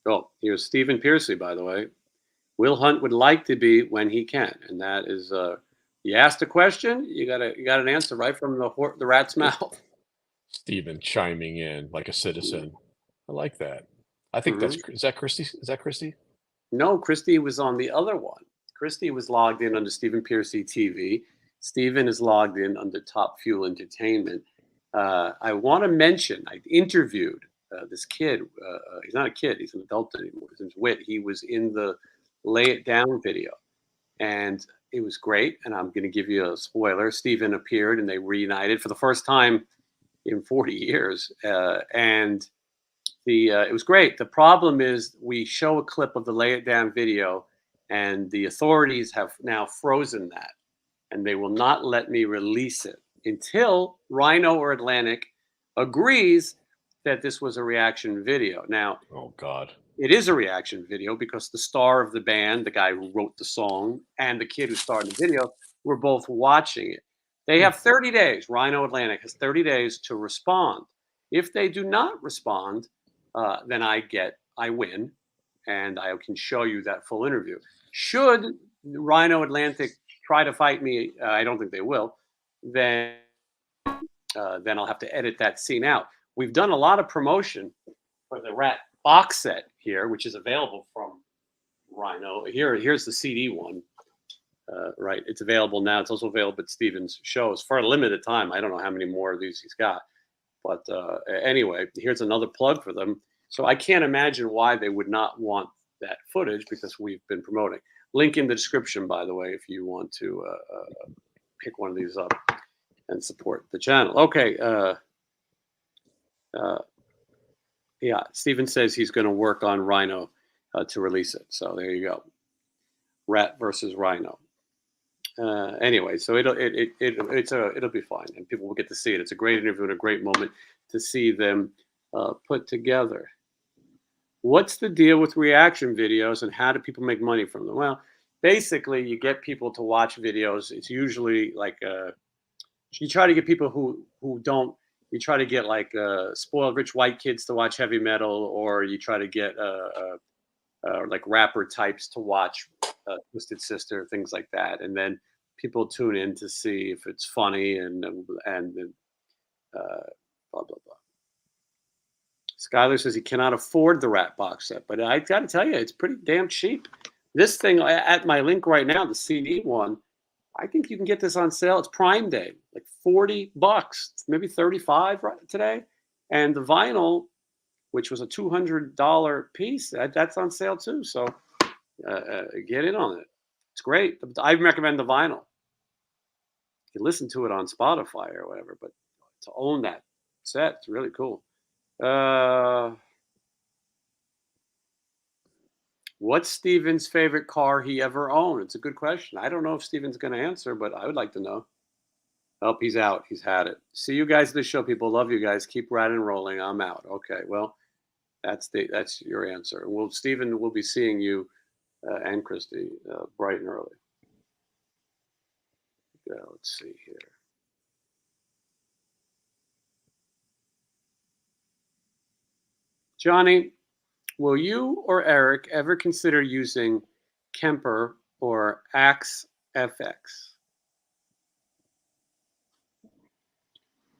Oh, here's Stephen Piercy, by the way. Will Hunt would like to be when he can, and that is you asked a question, you got an answer right from the rat's mouth. Stephen chiming in like a citizen. I like that. I think Hmm. is that Christy? Is that Christy? No, Christy was on the other one. Christy was logged in under Stephen Piercy TV. Stephen is logged in under Top Fuel Entertainment. I want to mention I interviewed this kid. He's not a kid; he's an adult anymore. His name's Wit. He was in the Lay It Down video, and it was great. And I'm going to give you a spoiler. Stephen appeared, and they reunited for the first time in 40 years, and it was great. The problem is we show a clip of the Lay It Down video, and the authorities have now frozen that, and they will not let me release it until Rhino or Atlantic agrees that this was a reaction video. Now, Oh God. it is a reaction video because the star of the band, the guy who wrote the song, and the kid who starred in the video were both watching it. They have 30 days. Rhino Atlantic has 30 days to respond. If they do not respond, then I win, and I can show you that full interview. Should Rhino Atlantic try to fight me, I don't think they will. Then I'll have to edit that scene out. We've done a lot of promotion for the RATT box set here, which is available from Rhino. Here's the CD one. Right, it's available now. It's also available at Steven's shows for a limited time. I don't know how many more of these he's got, but anyway, here's another plug for them. So I can't imagine why they would not want that footage because we've been promoting. Link in the description, by the way, if you want to pick one of these up and support the channel. Okay. Yeah, Steven says he's going to work on Rhino to release it. So there you go. RATT versus Rhino. Anyway, so it'll be fine, and people will get to see it. It's a great interview and a great moment to see them put together. What's the deal with reaction videos, and how do people make money from them? Well, basically, you get people to watch videos. It's usually like you try to get people who don't. You try to get like spoiled rich white kids to watch heavy metal, or you try to get like rapper types to watch Twisted Sister, things like that, and then people tune in to see if it's funny and blah blah blah. Skylar says he cannot afford the RATT box set, but I got to tell you, it's pretty damn cheap. This thing at my link right now, the CD one, I think you can get this on sale. It's Prime Day, like $40, maybe 35 right today, and the vinyl, which was a $200 piece, that's on sale too. So get in on it. It's great. I recommend the vinyl. You can listen to it on Spotify or whatever, but to own that set, it's really cool. What's Steven's favorite car he ever owned? It's a good question. I don't know if Steven's going to answer, but I would like to know. Oh, he's out. He's had it. See you guys at the show, people. Love you guys. Keep riding and rolling. I'm out. Okay, well, that's your answer. Well, Steven, we'll be seeing you and Christy bright and early. Let's see here. Johnny, will you or Eric ever consider using Kemper or Axe FX?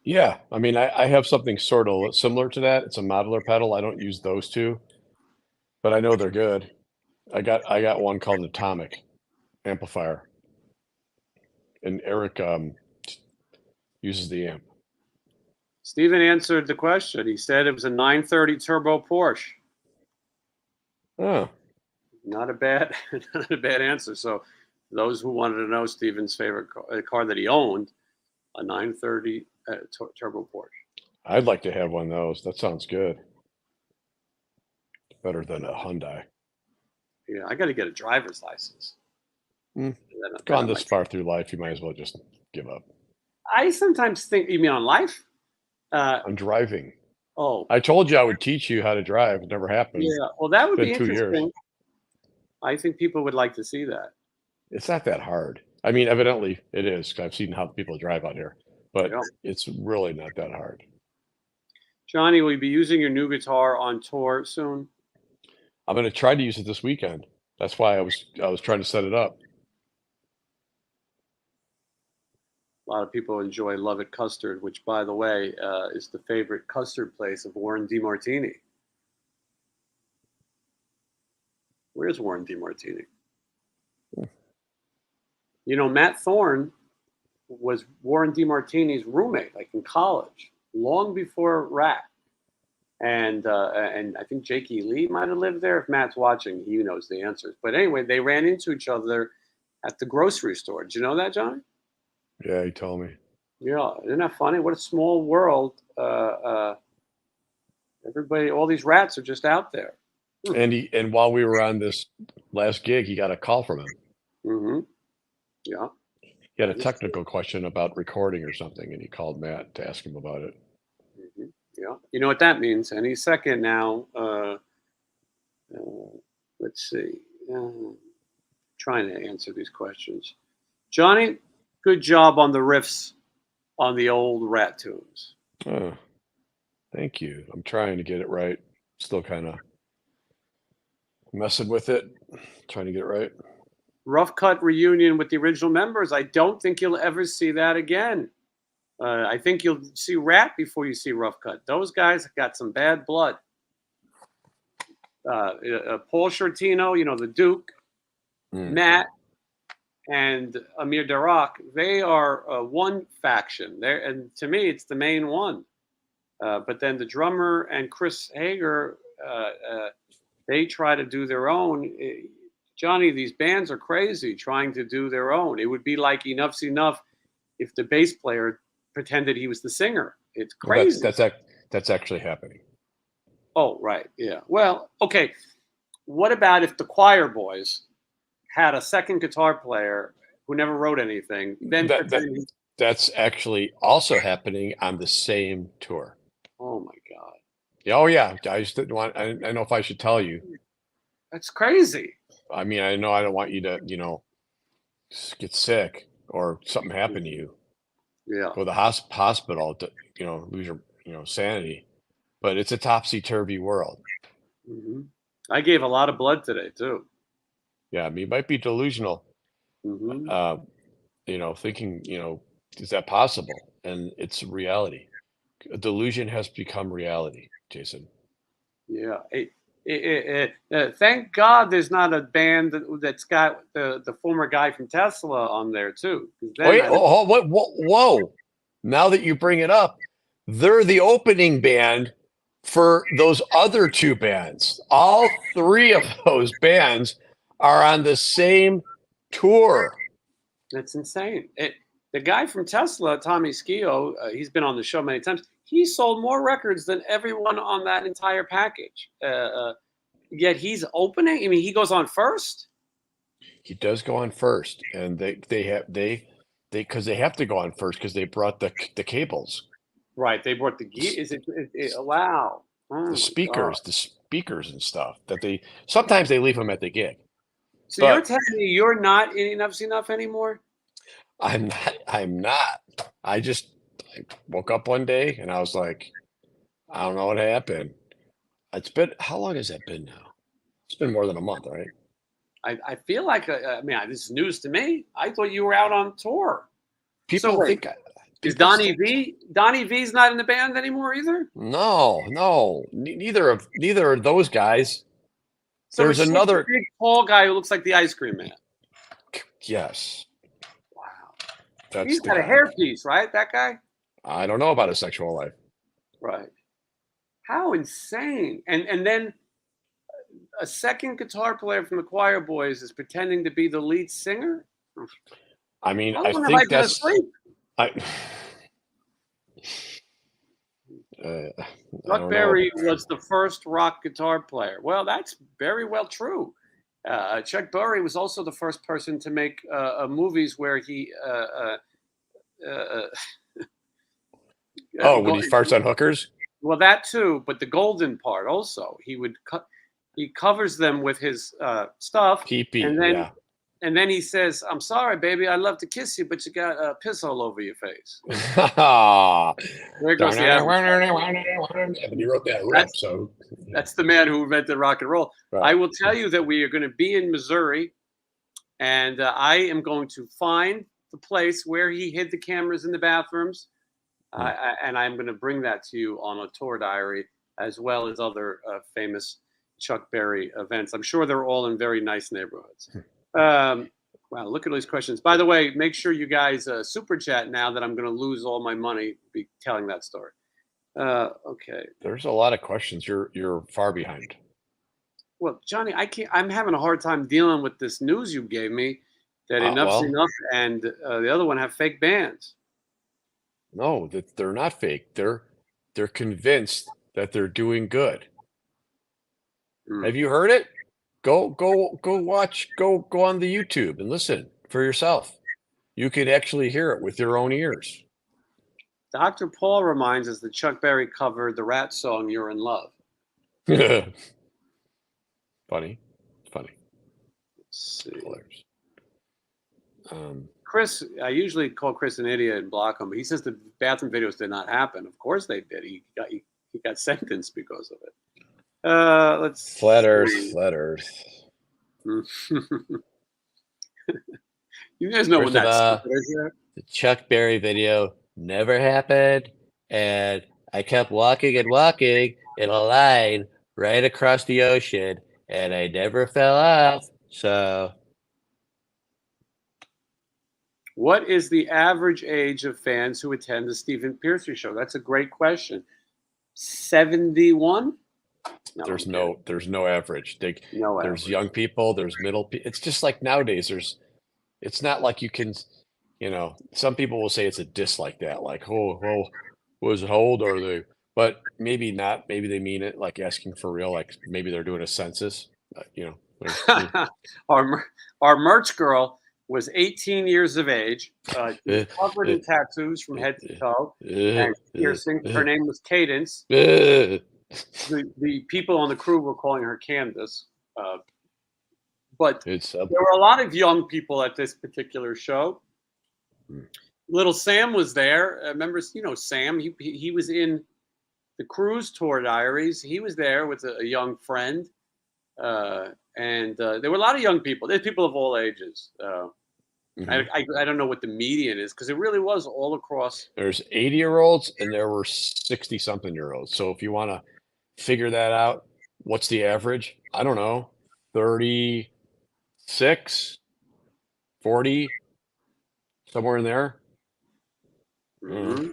Yeah, I mean, I have something sort of similar to that. It's a modular pedal. I don't use those two, but I know they're good. I got one called an Atomic amplifier, and Eric uses the amp. Steven answered the question. He said it was a 930 turbo Porsche. Oh, Not a bad, not a bad answer. So, those who wanted to know Steven's favorite car that he owned, a 930 turbo Porsche. I'd like to have one of those. That sounds good. Better than a Hyundai. Yeah, I got to get a driver's license. Gone this far through life, you might as well just give up. I sometimes think, you mean on life? I'm driving. Oh, I told you I would teach you how to drive. It never happened. yeah. Well, that would be Been 2 years. interesting. I think people would like to see that. It's not that hard. I mean, evidently it is. 'Cause I've seen how people drive out here, but Yeah. it's really not that hard. Johnny, will you be using your new guitar on tour soon? I'm gonna try to use it this weekend. That's why I was trying to set it up. A lot of people enjoy Love It Custard, which, by the way, is the favorite custard place of Warren DeMartini. Where's Warren DeMartini? You know, Matt Thorne was Warren DeMartini's roommate, like in college, long before RATT. And I think Jakey Lee might have lived there. If Matt's watching, he knows the answers. But anyway, they ran into each other at the grocery store. Did you know that, Johnny? Yeah, he told me. Yeah, isn't that funny? What a small world. Everybody, all these rats are just out there. And while we were on this last gig, he got a call from him. Mm-hmm. Yeah. He had a technical question about recording or something, and he called Matt to ask him about it. Mm-hmm. Yeah. You know what that means? Any second now. Let's see. Trying to answer these questions. Johnny, good job on the riffs on the old Rat tunes. Oh, thank you. I'm trying to get it right. Still kind of messing with it, trying to get it right. Rough cut reunion with the original members. I don't think you'll ever see that again. I think you'll see Rat before you see Rough Cut. Those guys got some bad blood. Paul Shortino, you know, the Duke, Matt, and Amir Darak, they are one faction. And to me, it's the main one. But then the drummer and Chris Hager, they try to do their own. Johnny, these bands are crazy trying to do their own. It would be like Enough's Enough if the bass player pretended he was the singer. It's crazy. Well, that's actually happening. Oh, right. Yeah. Well, okay. What about if the Choir Boys had a second guitar player who never wrote anything? Then that's actually also happening on the same tour. Oh my God. Yeah, oh yeah. I just didn't want. I don't know if I should tell you. That's crazy. I mean, I know I don't want you to, get sick or something happen to you. Yeah. Go to the hospital to, lose your, sanity. But it's a topsy-turvy world. Mm-hmm. I gave a lot of blood today too. Yeah, I mean, you might be delusional. Mm-hmm. Thinking, is that possible? And it's reality. A delusion has become reality, Jason. Yeah. Thank God there's not a band that's got the former guy from Tesla on there too. Whoa! Now that you bring it up, they're the opening band for those other two bands. All three of those bands are on the same tour. That's insane. The guy from Tesla, Tommy Skio, he's been on the show many times. He sold more records than everyone on that entire package. Yet he's opening. I mean, he goes on first. He does go on first, and they because they have to go on first because they brought the cables. Right, they brought the wow. The speakers and stuff that sometimes they leave them at the gig. So you're telling me you're not in Enough's Enough anymore? I'm not. I woke up one day and I was like, I don't know what happened. How long has that been now? It's been more than a month, right? I feel like, this is news to me. I thought you were out on tour. People think is Donnie V's not in the band anymore either? No. Neither of those guys. So there's another big tall guy who looks like the ice cream man. Yes. Wow. He's got a hairpiece, right? That guy? I don't know about his sexual life. Right. How insane. And then a second guitar player from the Choir Boys is pretending to be the lead singer? I mean, I think that's... Chuck Berry was the first rock guitar player. Well, that's very well true. Chuck Berry was also the first person to make movies where he when he farts on hookers? Well, that too, but the golden part also. He covers them with his stuff. Pee-pee, and then yeah. and then he says, "I'm sorry, baby. I'd love to kiss you, but you got piss all over your face." And there goes the average. And you wrote that riff, That's so that's the man who invented rock and roll. right. I will tell you that we are going to be in Missouri, and I am going to find the place where he hid the cameras in the bathrooms, and I'm going to bring that to you on a tour diary, as well as other famous Chuck Berry events. I'm sure they're all in very nice neighborhoods. Wow, look at all these questions. By the way, make sure you guys super chat now that I'm going to lose all my money be telling that story. Okay. There's a lot of questions. You're far behind. Well, Johnny, I can't. I'm having a hard time dealing with this news you gave me that enough's Well, enough, and the other one have fake bands. no, that they're not fake. They're convinced that they're doing good. Have you heard it? Go watch. Go on the YouTube and listen for yourself. You can actually hear it with your own ears. Dr. Paul reminds us that Chuck Berry covered the RATT song "You're in Love." Funny. Let's see. Hilarious. Chris, I usually call Chris an idiot and block him, but he says the bathroom videos did not happen. Of course they did. He got sentenced because of it. Let's Flat Earth. You guys know First when of that's all, the Chuck Berry video never happened, and I kept walking and walking in a line right across the ocean, and I never fell off. So, what is the average age of fans who attend the Stephen Pearcy show? That's a great question. 71? No, there's no average. no There's average. young people, there's middle people. It's just like nowadays. It's not like you can, some people will say it's a diss like that, like, oh, well, how old are they? But maybe not. Maybe they mean it like asking for real, like maybe they're doing a census. Our merch girl was 18 years of age, covered in tattoos from head to toe, and piercing. Her name was Cadence. The people on the crew were calling her Candace. But there were a lot of young people at this particular show. Little Sam was there. Remember, Sam? He was in the cruise tour diaries. He was there with a young friend. And there were a lot of young people. There's people of all ages. I don't know what the median is because it really was all across. There's 80-year-olds and there were 60-something-year-olds. So if you want to figure that out, what's the average? I don't know, 36, 40, somewhere in there. Mm-hmm.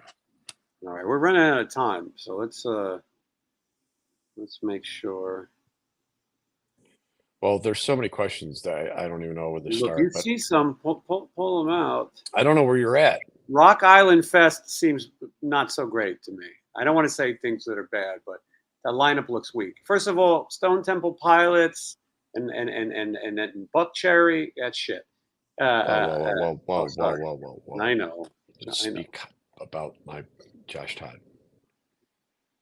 All right, we're running out of time, so let's make sure. Well, there's so many questions that I don't even know where to start. You see some, pull them out. I don't know where you're at. Rock Island Fest seems not so great to me. I don't want to say things that are bad, but the lineup looks weak. First of all, Stone Temple Pilots and Buck Cherry, that's shit. Whoa. I know. Speak about my Josh Todd.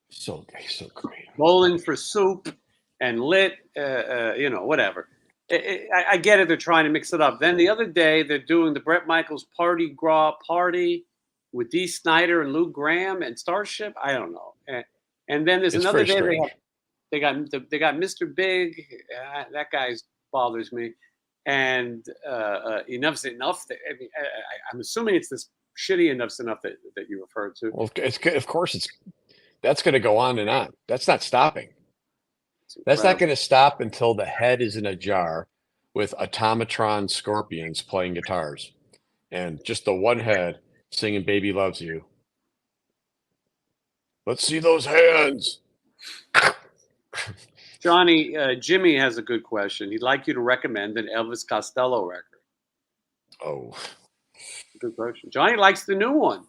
So great. Bowling for Soup and Lit, whatever. I get it. They're trying to mix it up. Then the other day, they're doing the Bret Michaels Party Gras Party with Dee Snider and Lou Graham and Starship. I don't know. And then there's another day they got Mr. Big. That guy bothers me. And Enough's Enough. I'm assuming it's this shitty Enough's Enough that you referred to. Well, of course that's going to go on and on. That's not stopping. That's not going to stop until the head is in a jar with automatron scorpions playing guitars and just the one head singing Baby Loves You. Let's see those hands. Johnny, Jimmy has a good question. He'd like you to recommend an Elvis Costello record. Oh. Good question. Johnny likes the new one.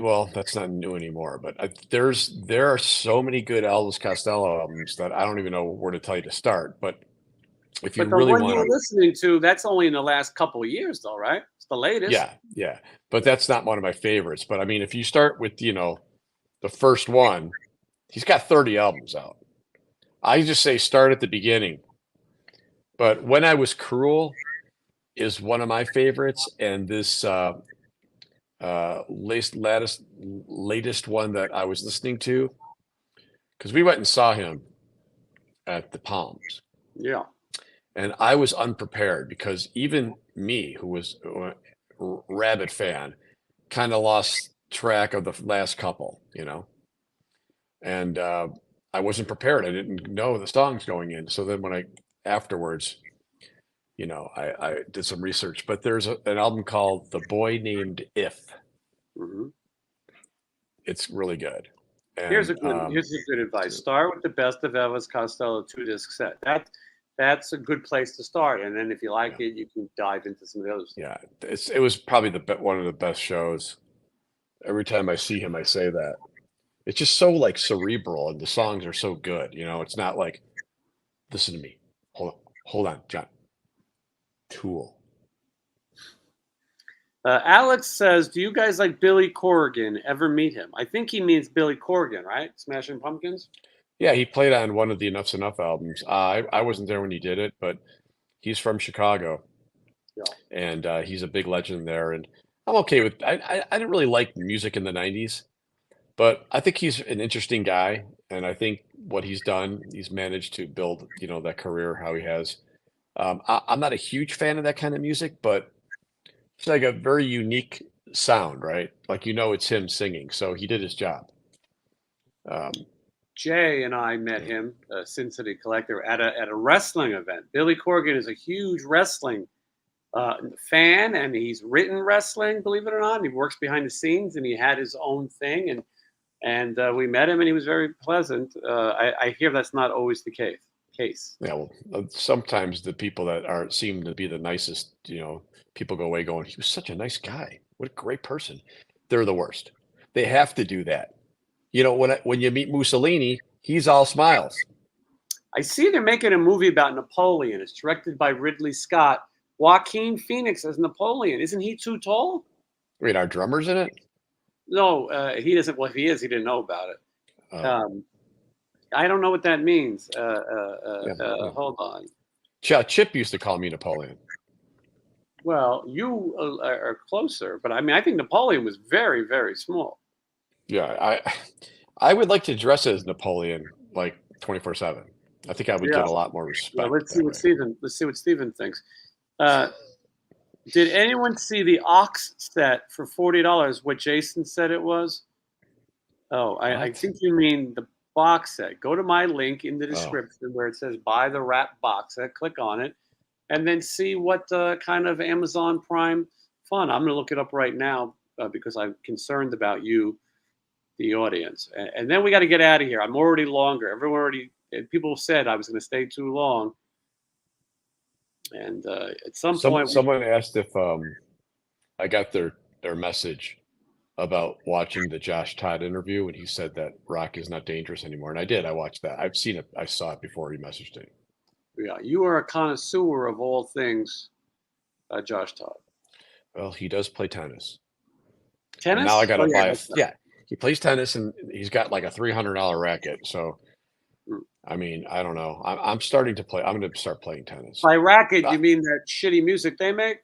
Well, that's not new anymore, but there are so many good Elvis Costello albums that I don't even know where to tell you to start. But if you really want, the one you were listening to, that's only in the last couple of years, though, right? It's the latest. Yeah. But that's not one of my favorites. But I mean, if you start with the first one, he's got 30 albums out. I just say start at the beginning. But When I Was Cruel is one of my favorites, and this latest one that I was listening to, because we went and saw him at the Palms, Yeah. and I was unprepared because even me, who was a rabid fan, kind of lost track of the last couple, and I wasn't prepared. I didn't know the songs going in. So then when I afterwards, I did some research. But there's an album called "The Boy Named If." Hmm. It's really good, Here's and a good advice. Start with the best of Elvis Costello 2-disc set. That's a good place to start. And then if you like yeah, it, you can dive into some of the other stuff. yeah, it was probably one of the best shows. Every time I see him, I say that. It's just so like cerebral, and the songs are so good. It's not like, listen to me. Hold on, John. Tool. Alex says, "Do you guys like Billy Corrigan? Ever meet him?" I think he means Billy Corrigan, right? Smashing Pumpkins. Yeah, he played on one of the Enough's Enough albums. I wasn't there when he did it, but he's from Chicago, Yeah. and he's a big legend there. And I'm okay with. I didn't really like music in the '90s, but I think he's an interesting guy, and I think what he's done, he's managed to build, that career how he has. I'm not a huge fan of that kind of music, but it's like a very unique sound, right? Like it's him singing, so he did his job. Um, Jay and I met yeah. him, Sin City Collector, at a wrestling event. Billy Corrigan is a huge wrestling fan, and he's written wrestling, believe it or not. And he works behind the scenes, and he had his own thing, and we met him, and he was very pleasant. I hear that's not always the case. Yeah, well, sometimes the people that are seem to be the nicest, people go away going, he was such a nice guy. What a great person. They're the worst. They have to do that. When you meet Mussolini, he's all smiles. I see they're making a movie about Napoleon. It's directed by Ridley Scott. Joaquin Phoenix as Napoleon. Isn't he too tall? Wait, our drummer's in it? No, he doesn't. Well, if he is, he didn't know about it. Oh, I don't know what that means. yeah. Hold on. Chip used to call me Napoleon. Well, you are closer, but I mean, I think Napoleon was very, very small. Yeah, I would like to dress as Napoleon like 24/7. I think I would Yeah. get a lot more Yeah. respect Let's see that what way. Stephen thinks. Uh, did anyone see the Ox set for $40? What Jason said it was? Oh, I What? think you mean the box set. Go to my link in the Oh, description where it says buy the RATT box set. Click on it, and then see what kind of Amazon Prime fun. I'm going to look it up right now because I'm concerned about you, the audience. And then we got to get out of here. I'm already longer. Everyone already, people said I was going to stay too long. And at some point, someone asked if I got their message about watching the Josh Todd interview, and he said that rock is not dangerous anymore. And I did. I watched that. I've seen it. I saw it before he messaged it. yeah, you are a connoisseur of all things, Josh Todd. Well, he does play tennis, and now I Tennis? got Oh, to yeah, buy a. that's Yeah, he plays tennis, and he's got like a $300 racket. So right. I mean, I don't know. I'm starting to play. I'm going to start playing tennis. By racket, Uh, you mean that shitty music they make?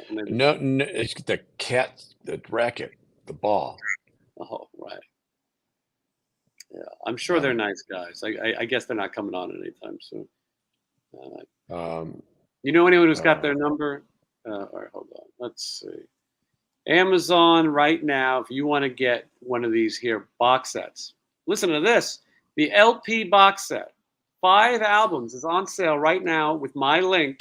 Maybe. no, no, it's the racket, the ball. Oh, right. Yeah, I'm sure they're Um, nice guys. I guess they're not coming on anytime soon. Uh, um, you know anyone who's got uh, their number? All right, hold on. Let's see. Amazon right now, if you want to get one of these here box sets, listen to this. The LP box set, 5 albums, is on sale right now with my link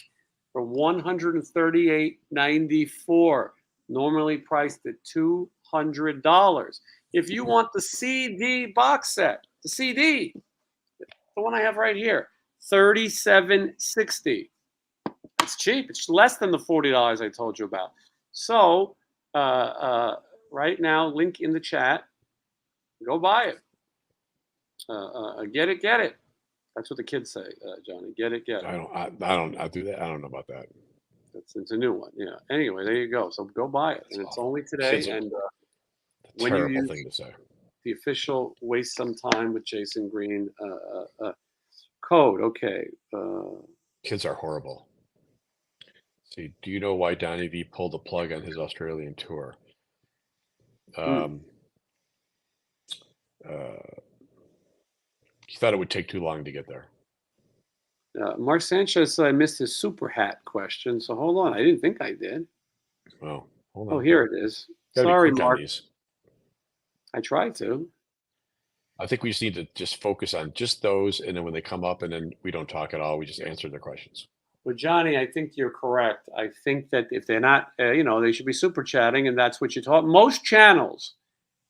for $138.94, normally priced at $200. If you want the CD box set, the CD, the one I have right here, $37.60. It's cheap. It's less than the $40 I told you about. So uh, right now, link in the chat. Go buy it. Get it, get it. That's what the kids say, Johnny. Get it, get it. I do that. I don't know about that. It's a new one. Yeah. Anyway, there you go. So go buy it, That's and it's awful. only today. Kids are And a when you terrible use thing to say. the official "Waste Some Time with Jason Green" code, okay. Kids are horrible. See, do you know why Donnie V pulled the plug on his Australian tour? Hmm. Uh, he thought it would take too long to get there. Mark Sanchez said I missed his super hat question, so hold on. I didn't think I did. Oh, hold Oh, on. here it is. Gotta be Sorry, quick on Mark. these. I tried to. I think we just need to just focus on just those, and then when they come up, and then we don't talk at all, we just answer their questions. Well, Johnny, I think you're correct. I think that if they're not, they should be super chatting, and that's what you taught. Most channels,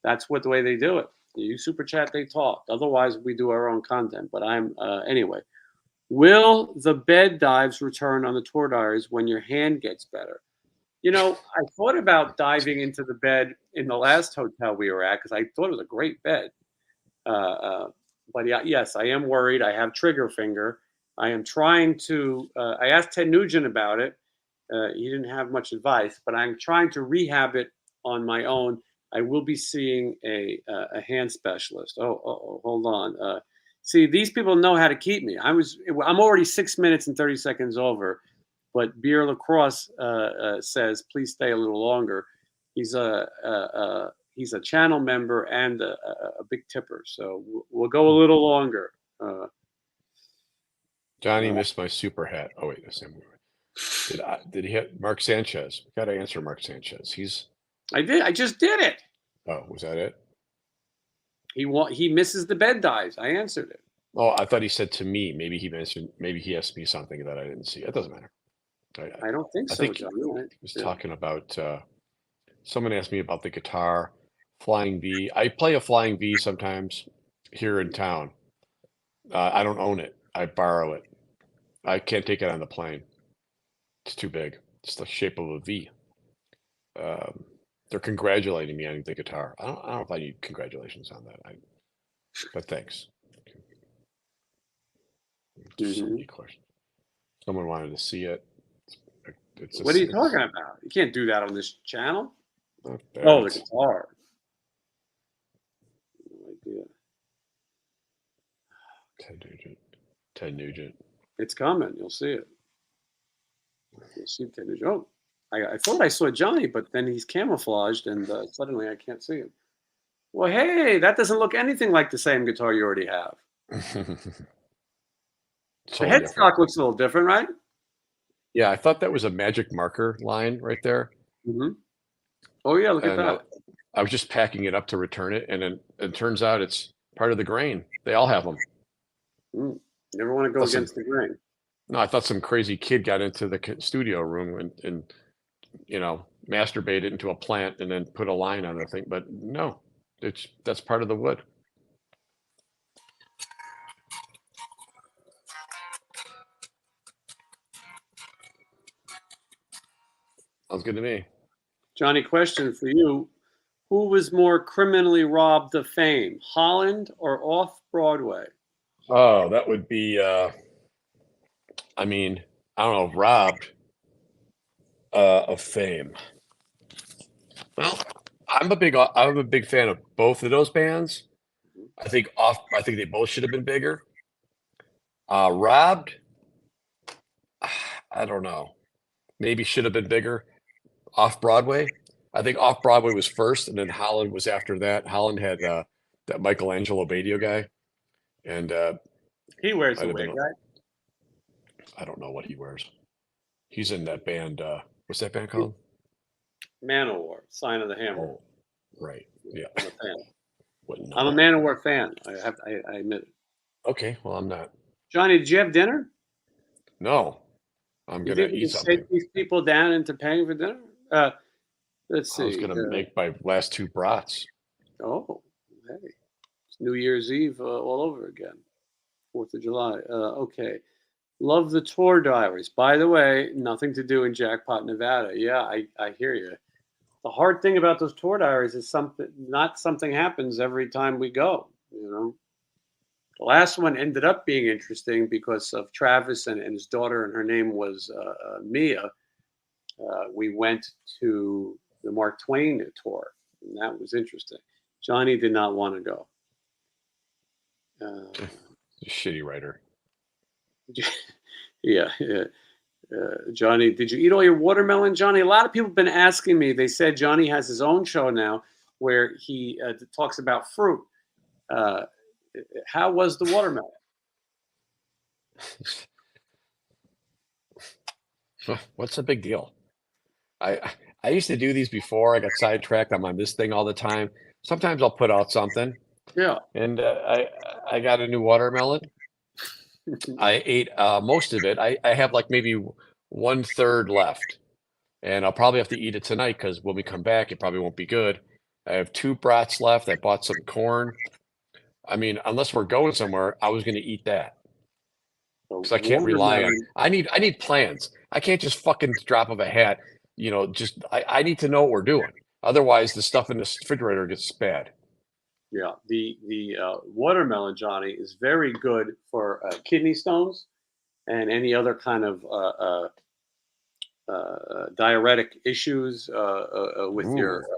that's what the way they do it. You super chat, they talk. Otherwise, we do our own content. But anyway. Will the bed dives return on the tour diaries when your hand gets better? I thought about diving into the bed in the last hotel we were at because I thought it was a great bed. Uh, but yeah, yes, I am worried. I have trigger finger. I am trying to. I asked Ted Nugent about it. He didn't have much advice, but I'm trying to rehab it on my own. I will be seeing a hand specialist. Oh, hold on. See, these people know how to keep me. I'm already 6 minutes and 30 seconds over, but Beer Lacrosse says please stay a little longer. He's a channel member and a big tipper, so we'll go a little longer. Johnny Uh, missed my super hat. Oh wait, that's him. Did he hit Mark Sanchez? Got to answer Mark Sanchez. He's I did. I just did it. oh, was that it? He misses the bed dives. I answered it. Oh, I thought he said to me. Maybe he mentioned. Maybe he asked me something that I didn't see. It doesn't matter. I don't think I so, think John. he Right? was Yeah. talking about. Someone asked me about the guitar, Flying V. I play a Flying V sometimes here in town. I don't own it. I borrow it. I can't take it on the plane. It's too big. It's the shape of a V. Um, they're congratulating me on the guitar. I don't know if I need congratulations on that. But thanks. There's so Hmm. many questions. Someone wanted to see it. What are you talking about? You can't do that on this channel. There Oh, the it's guitar. No idea. Ted Nugent. Ted Nugent. It's coming. You'll see it. You'll see Ted Nugent. Oh, I thought I saw Johnny, but then he's camouflaged, and suddenly I can't see him. Well, hey, that doesn't look anything like the same guitar you already have. The Totally different. headstock looks a little different, right? Yeah, I thought that was a magic marker line right there. Hmm. Oh yeah, look at And that. I was just packing it up to return it, and then it turns out it's part of the grain. They all have them. Mm. Never want to go Listen, against the grain. no, I thought some crazy kid got into the studio room and masturbated into a plant and then put a line on the thing. But no, that's part of the wood. Sounds good to me. Johnny, question for you. Who was more criminally robbed of fame, Holland or off Broadway? Oh, that would be. I mean, I don't know, robbed of fame. Well, I'm a big fan of both of those bands. I think they both should have been bigger. Robbed, I don't know. Maybe should have been bigger. Off Broadway, I think Off Broadway was first, and then Holland was after that. Holland had that Michelangelo Badio guy, and He wears might the have wig, been. right? I don't know what he wears. He's in that band. What's that band called? Manowar, Sign of the Hammer. Oh, right. Yeah. I'm a fan. Wouldn't know I'm a that. Manowar fan. I admit it. Okay, well, I'm not. Johnny, did you have dinner? No, I'm You gonna think we eat can something. shake these people down into paying for dinner? Let's I was see. gonna make my last two brats. Oh, hey, it's New Year's Eve all over again. 4th of July. Okay. Love the tour diaries. By the way, nothing to do in Jackpot, Nevada. Yeah, I hear you. The hard thing about those tour diaries is not something happens every time we go. The last one ended up being interesting because of Travis and his daughter, and her name was Mia. We went to the Mark Twain tour, and that was interesting. Johnny did not want to go. Shitty writer. Yeah, yeah. Johnny, did you eat all your watermelon, Johnny? A lot of people have been asking me. They said Johnny has his own show now where he talks about fruit. Uh, how was the watermelon? What's the big deal? I used to do these before. I got sidetracked. I'm on this thing all the time. Sometimes I'll put out something, Yeah. and I got a new watermelon. I ate most of it. I have like maybe 1/3 left, and I'll probably have to eat it tonight because when we come back, it probably won't be good. I have 2 brats left. I bought some corn. I mean, unless we're going somewhere, I was going to eat that The because I can't rely on. watermelon. I need plans. I can't just fucking drop of a hat. Just I need to know what we're doing. Otherwise, the stuff in the refrigerator gets bad. Yeah, the watermelon, Johnny, is very good for kidney stones and any other kind of diuretic issues with your. Ooh,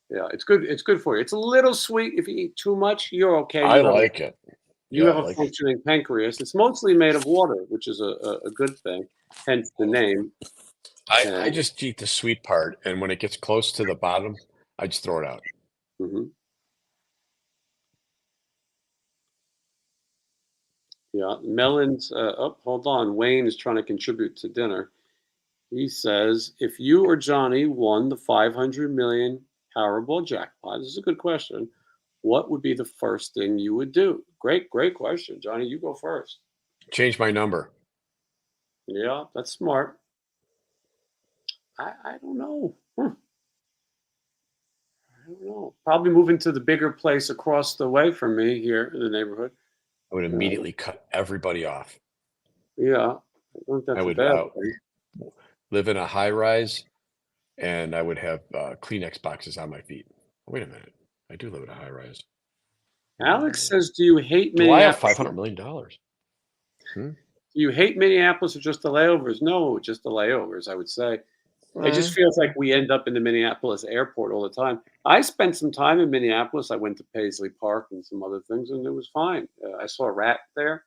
Yeah, it's good. It's good for you. It's a little sweet if you eat too much. You're okay. I like it. You Yeah, I have a like it. functioning pancreas. It's mostly made of water, which is a good thing. Hence the name. I And just eat the sweet part, and when it gets close to the bottom, I just throw it out. mhm. Yeah, melons. Oh, hold on. Wayne is trying to contribute to dinner. He says, if you or Johnny won the 500 million Powerball jackpot, this is a good question. What would be the first thing you would do? Great question, Johnny. You go first. Change my number. Yeah, that's smart. I don't know. I don't know. Probably moving to the bigger place across the way from me here in the neighborhood. I would Uh, immediately cut everybody off. yeah, I don't think I that's a would bad thing. live in a high rise, and I would have Kleenex boxes on my feet. Wait a minute. I do live in a high rise. Alex Hmm. says, do you hate Do I have Minneapolis? $500 million? Hmm? Do you hate Minneapolis or just the layovers? No, just the layovers, I would say. It just Eh, feels like we end up in the Minneapolis airport all the time. I spent some time in Minneapolis. I went to Paisley Park and some other things, and it was fine. I saw a rat there,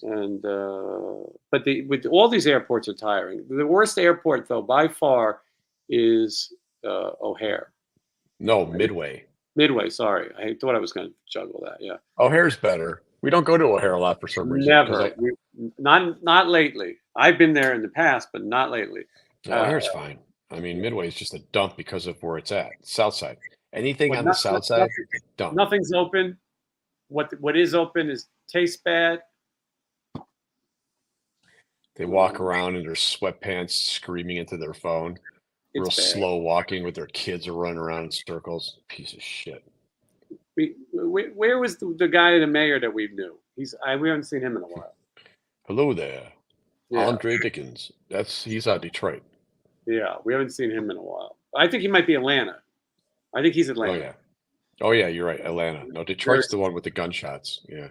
and but with all these airports are tiring. The worst airport, though, by far, is O'Hare. no, I think Midway. Midway. Sorry, I thought I was going to juggle that. Yeah, O'Hare's better. We don't go to O'Hare a lot for some reason because never. Not lately. I've been there in the past, but not lately. Uh, O'Hare's fine. I mean, Midway is just a dump because of where it's at, South Side. Anything what on the not, South Side, nothing, dump. nothing's open. What is open is tastes bad. They walk Um, around in their sweatpants, screaming into their phone, it's real bad. slow walking with their kids are running around in circles. Piece of shit. Where was the guy, the mayor that we knew? We haven't seen him in a while. Hello there, Yeah, Andre Dickens. He's out of Detroit. yeah, we haven't seen him in a while. I think he might be Atlanta. I think he's Oh Atlanta. yeah. Oh yeah, you're right. Atlanta. No, Very. Detroit's the one with the gunshots. Yeah.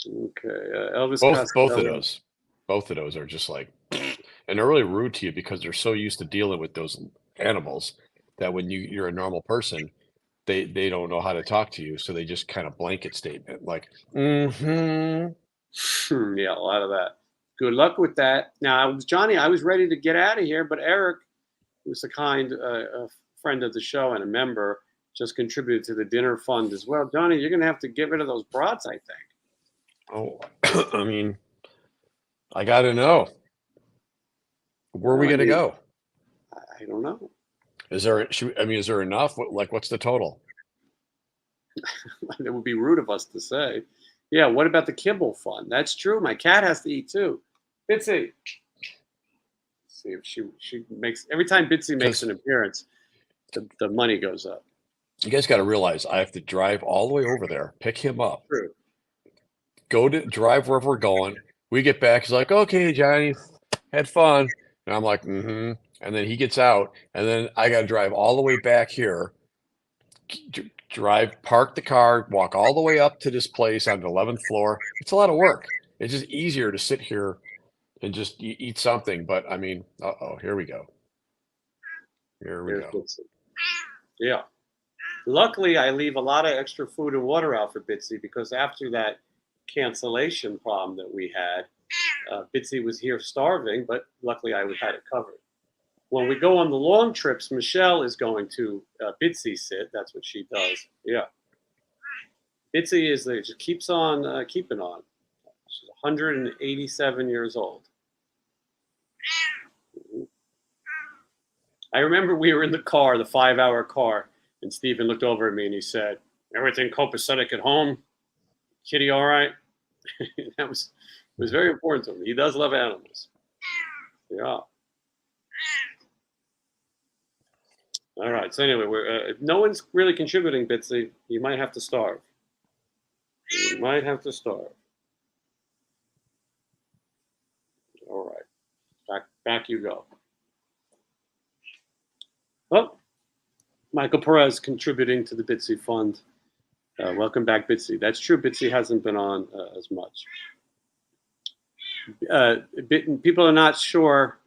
Okay, Elvis Both of Costello. those. Both of those are just like and they're really rude to you because they're so used to dealing with those animals that when you're a normal person, they don't know how to talk to you, so they just kind of blanket statement like, mm-hmm. Yeah, a lot of that. Good luck with that. Now, Johnny. I was ready to get out of here, but Eric, who's a kind a friend of the show and a member, just contributed to the dinner fund as well. Johnny, you're going to have to get rid of those brats, I think. Oh, I mean, I gotta know. Where are we Well, I gonna mean, go? I don't know. Is there enough? What's the total? It would be rude of us to say. Yeah, what about the kibble fund? That's true. My cat has to eat too. Bitsy, see if she makes every time Bitsy makes Because an appearance, the money goes up. you guys got to realize I have to drive all the way over there, pick him up, True. go to drive wherever we're going. We get back. He's like, "Okay, Johnny, had fun," and I'm like, "Mm-hmm." And then he gets out, and then I got to drive all the way back here, park the car, walk all the way up to this place on the 11th floor. It's a lot of work. It's just easier to sit here and just eat something. But I mean, here we go. Here we Here's go. Bitsy. Yeah. Luckily, I leave a lot of extra food and water out for Bitsy because after that cancellation problem that we had. Bitsy was here starving, but luckily I had it covered. When we go on the long trips, Michelle is going to Bitsy sit. That's what she does. Yeah. Bitsy she keeps on keeping on. She's 187 years old. I remember we were in the car, the 5-hour car, and Stephen looked over at me and he said, "Everything copacetic at home? Kitty all right?" That was very important to him. He does love animals. Yeah. All right. So anyway, if no one's really contributing, Bitsy, you might have to starve. You might have to starve. All right. Back you go. Well, Michael Perez contributing to the Bitsy Fund. Welcome back, Bitsy. That's true. Bitsy hasn't been on as much. People are not sure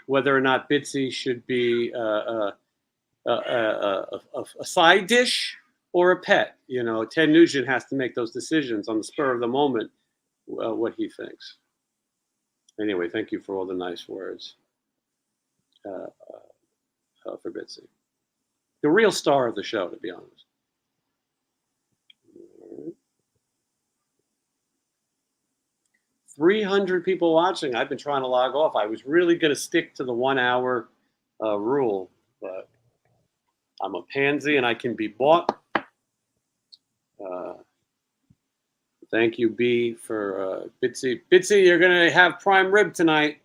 whether or not Bitsy should be a side dish or a pet. You know, Ted Nugent has to make those decisions on the spur of the moment, what he thinks. Anyway, thank you for all the nice words for Bitsy. The real star of the show, to be honest. 300 people watching. I've been trying to log off. I was really going to stick to the 1 hour rule, but I'm a pansy and I can be bought. Thank you, B, for Bitsy. Bitsy, you're going to have prime rib tonight.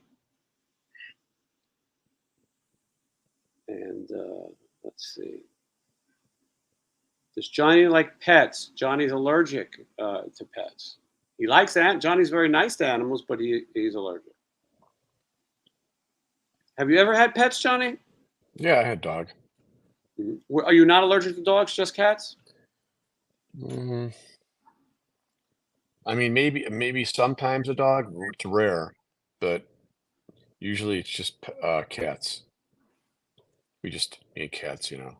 And let's see. Does Johnny like pets? Johnny's allergic to pets. He likes that. Johnny's very nice to animals, but he's allergic. Have you ever had pets, Johnny? Yeah, I had a dog. Mm-hmm. Are you not allergic to dogs, just cats? Mm-hmm. I mean, maybe sometimes a dog. It's rare, but usually it's just cats. We just need cats, you know.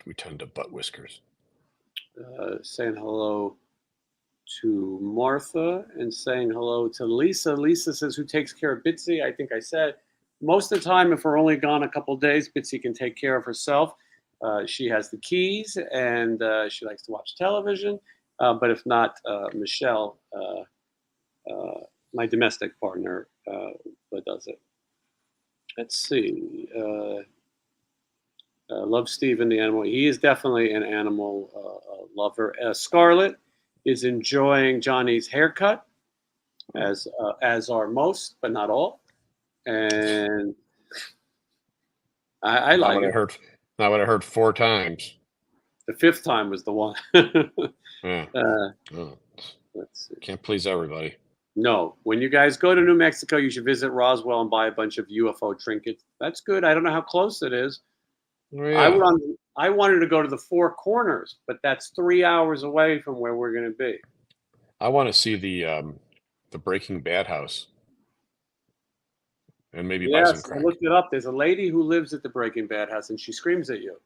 We tend to butt whiskers. Saying hello to Martha and saying hello to Lisa. Lisa says, "Who takes care of Bitsy?" I think I said most of the time, if we're only gone a couple of days, Bitsy can take care of herself. She has the keys and she likes to watch television. But if not, Michelle, my domestic partner, does it. Let's see. Love Steven, the animal. He is definitely an animal lover. Scarlett is enjoying Johnny's haircut, as are most, but not all. And I like it. Not what I heard 4 times. The 5th time was the one. Yeah. Let's see. Can't please everybody. No. When you guys go to New Mexico, you should visit Roswell and buy a bunch of UFO trinkets. That's good. I don't know how close it is. Oh, yeah. I wanted to go to the Four Corners, but that's 3 hours away from where we're going to be. I want to see the Breaking Bad house, and maybe buy some crack. I looked it up. There's a lady who lives at the Breaking Bad house, and she screams at you.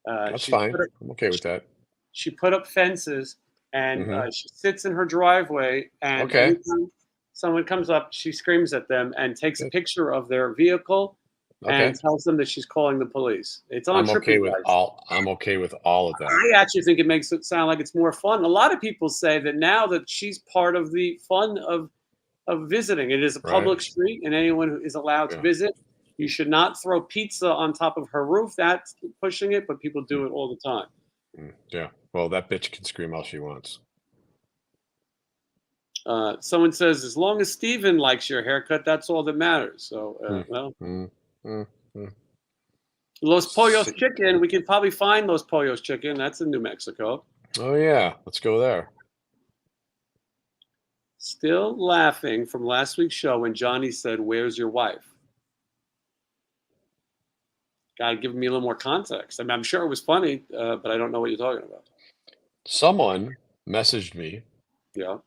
That's fine. I'm okay with that. She put up fences, and she sits in her driveway, and anytime someone comes up, she screams at them and takes a picture of their vehicle and tells them that she's calling the police. It's on I'm okay with all of that. I actually think it makes it sound like it's more fun. A lot of people say that now that she's part of the fun of visiting. It is a public street, and anyone who is allowed to visit. You should not throw pizza on top of her roof. That's pushing it, but people do it all the time. Yeah. Well, that bitch can scream all she wants. Someone says, as long as Steven likes your haircut, that's all that matters. So, Los Pollos Chicken. We could probably find Los Pollos Chicken. That's in New Mexico. Oh, yeah. Let's go there. Still laughing from last week's show when Johnny said, "Where's your wife?" Got to give me a little more context. I mean, I'm sure it was funny, but I don't know what you're talking about. Someone messaged me. Yeah.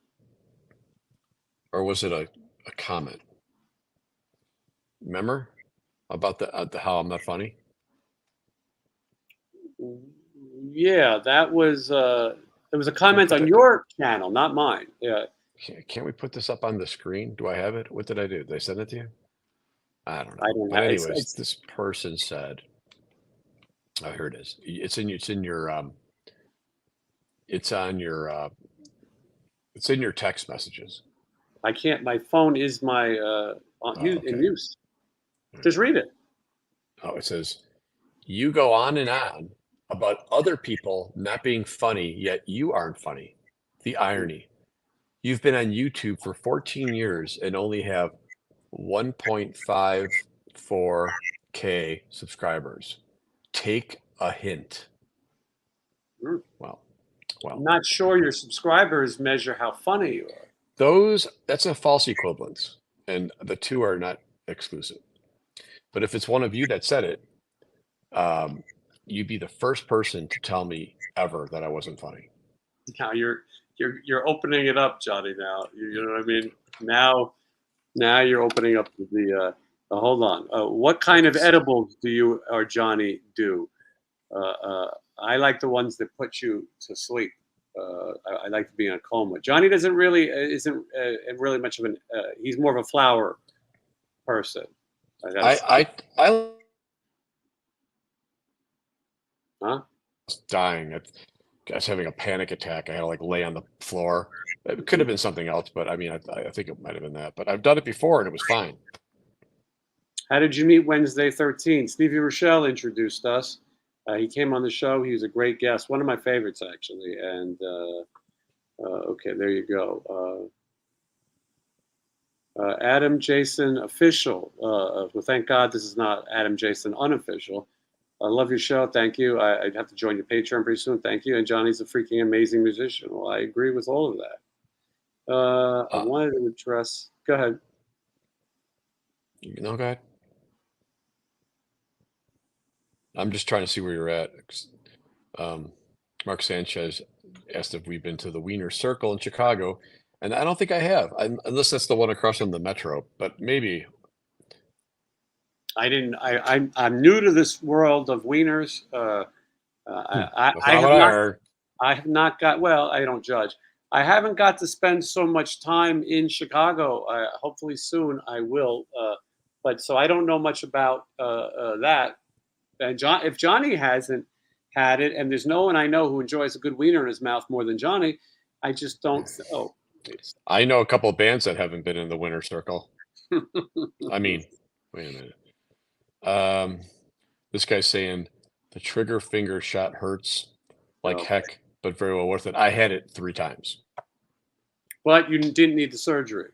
Or was it a comment? Remember about the how I'm not funny? Yeah, that was There was a comment on your channel, not mine. Yeah. Can't we put this up on the screen? Do I have it? What did I do? Did I send it to you? I don't I know. don't But have anyways, this person said, oh, here it is. It's in your it's on your it's in your text messages. I can't. My phone is my in use. Just read it. Oh, it says, you go on and on about other people not being funny, yet you aren't funny. The irony. You've been on YouTube for 14 years and only have 1.54K subscribers. Take a hint. Mm. Well, I'm not sure your subscribers measure how funny you are. That's a false equivalence, and the two are not exclusive. But if it's one of you that said it, you'd be the first person to tell me ever that I wasn't funny. Now you're opening it up, Johnny. Now you know what I mean. Now you're opening up the. Hold on. What kind of edibles do you or Johnny do? I like the ones that put you to sleep. I like to be in a coma. Johnny isn't really much of an. He's more of a flower person. I Huh? was dying. I was having a panic attack. I had to like lay on the floor. It could have been something else, but I mean, I think it might have been that. But I've done it before and it was fine. How did you meet Wednesday 13? Stevie Rochelle introduced us. He came on the show. He was a great guest, one of my favorites actually. And okay, there you go. Adam Jason official. Well, thank God this is not Adam Jason unofficial. I love your show. Thank you. I'd have to join your Patreon pretty soon. Thank you. And Johnny's a freaking amazing musician. Well, I agree with all of that. I wanted to address. Go ahead. No, go ahead. I'm just trying to see where you're at. Mark Sanchez asked if we've been to the Wiener Circle in Chicago, and I don't think I have, unless that's the one across from the Metro. But maybe. I didn't. I'm new to this world of wieners. I have not got. Well, I don't judge. I haven't got to spend so much time in Chicago. Hopefully soon I will. But so I don't know much about that. And if Johnny hasn't had it, and there's no one I know who enjoys a good wiener in his mouth more than Johnny, I just don't. I know a couple of bands that haven't been in the Winter Circle. I mean, wait a minute. This guy's saying the trigger finger shot hurts like heck, but very well worth it. I had it 3 times. But you didn't need the surgery.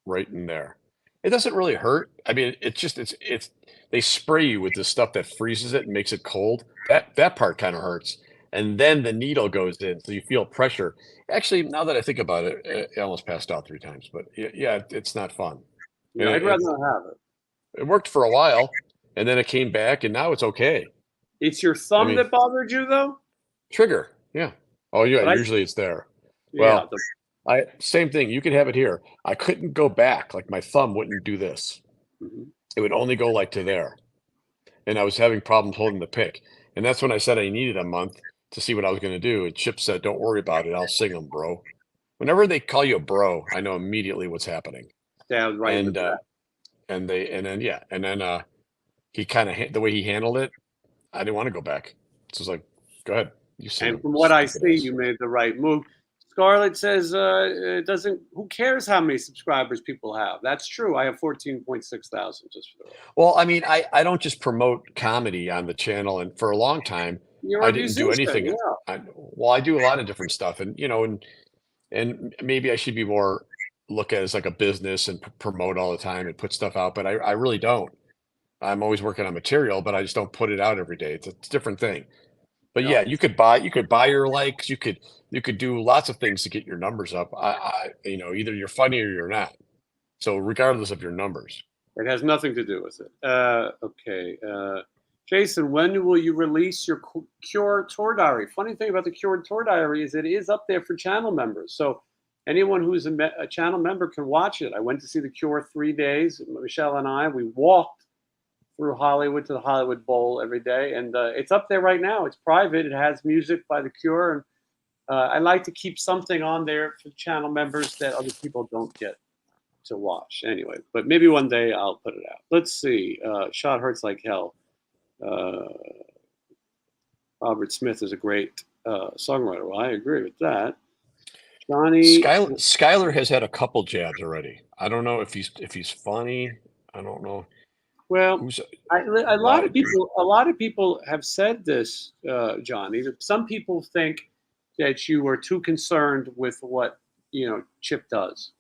Right in there. It doesn't really hurt. I mean, it's they spray you with this stuff that freezes it and makes it cold. That part kind of hurts. And then the needle goes in, so you feel pressure. Actually, now that I think about it, I almost passed out 3 times. But yeah, it's not fun. Yeah, I'd rather not have it. It worked for a while, and then it came back, and now it's okay. It's your thumb that bothered you, though? Trigger, yeah. Oh, yeah, usually it's there. Well, same thing. You could have it here. I couldn't go back. Like my thumb wouldn't do this. Mm-hmm. It would only go like to there. And I was having problems holding the pick. And that's when I said I needed a month to see what I was going to do. And Chip said, don't worry about it. I'll sing them, bro. Whenever they call you a bro, I know immediately what's happening. Yeah, right. And then he kind of, the way he handled it, I didn't want to go back. So I was like, go ahead. You sing. And from what I see, you made the right move. Scarlett says, it doesn't, who cares how many subscribers people have? That's true. I have 14.6 thousand just for the record. Well, I mean, I don't just promote comedy on the channel. And for a long time, I didn't do anything. Yeah. I do a lot of different stuff. And, and maybe I should be more look at it as like a business and promote all the time and put stuff out. But I really don't. I'm always working on material, but I just don't put it out every day. It's a different thing. But yeah, you could buy your likes. You could do lots of things to get your numbers up. Either you're funny or you're not. So regardless of your numbers, it has nothing to do with it. Okay, Jason, when will you release your Cure tour diary? Funny thing about the Cure tour diary is it is up there for channel members. So anyone who's a channel member can watch it. I went to see the Cure 3 days. Michelle and I, we walked through Hollywood to the Hollywood Bowl every day, and it's up there right now. It's private. It has music by The Cure, I like to keep something on there for channel members that other people don't get to watch. Anyway, but maybe one day I'll put it out. Let's see. Shot hurts like hell. Uh, Robert Smith is a great songwriter. Well, I agree with that. Johnny. Skylar has had a couple jabs already. I don't know if he's funny. I don't know Well, who's a lot of people have said this, Johnny. That some people think that you are too concerned with what Chip does.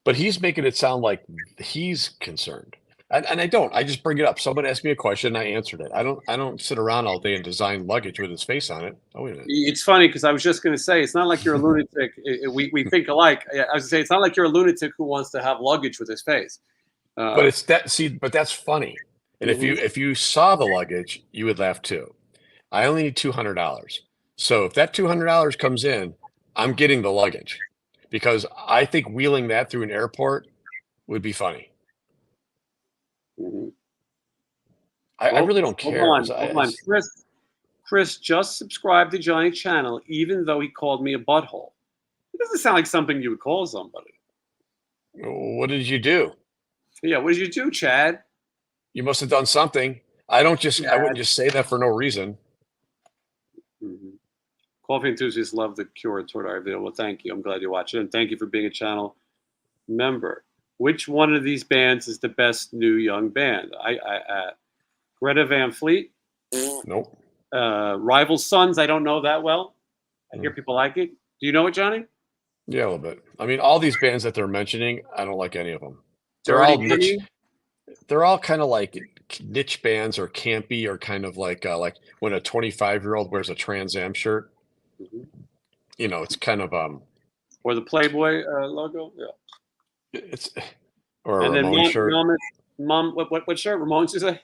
but he's making it sound like he's concerned. And I don't. I just bring it up. Someone asked me a question, I answered it. I don't sit around all day and design luggage with his face on it. Oh, wait a minute. It's funny because I was just going to say it's not like you're a lunatic. We think alike. I was going to say it's not like you're a lunatic who wants to have luggage with his face. But it's that. See, but that's funny. And if you saw the luggage, you would laugh too. I only need $200. So if that $200 comes in, I'm getting the luggage because I think wheeling that through an airport would be funny. Mm-hmm. I really don't care. Hold on. Chris just subscribed to Johnny's channel, even though he called me a butthole. It doesn't sound like something you would call somebody. What did you do? Yeah, what did you do, Chad? You must have done something. I wouldn't just say that for no reason. Mm-hmm. Coffee enthusiasts love the Cure toward our video. Well, thank you. I'm glad you watched it, and thank you for being a channel member. Which one of these bands is the best new young band? Greta Van Fleet. Nope. Rival Sons. I don't know that well. I hear people like it. Do you know it, Johnny? Yeah, a little bit. I mean, all these bands that they're mentioning, I don't like any of them. They're all niche. They're all kind of like niche bands or campy or kind of like when a 25-year-old wears a Trans Am shirt. Mm-hmm. You know, it's kind of or the Playboy logo. Yeah. It's or a Ramones shirt. Mom, what shirt? Ramones, you say?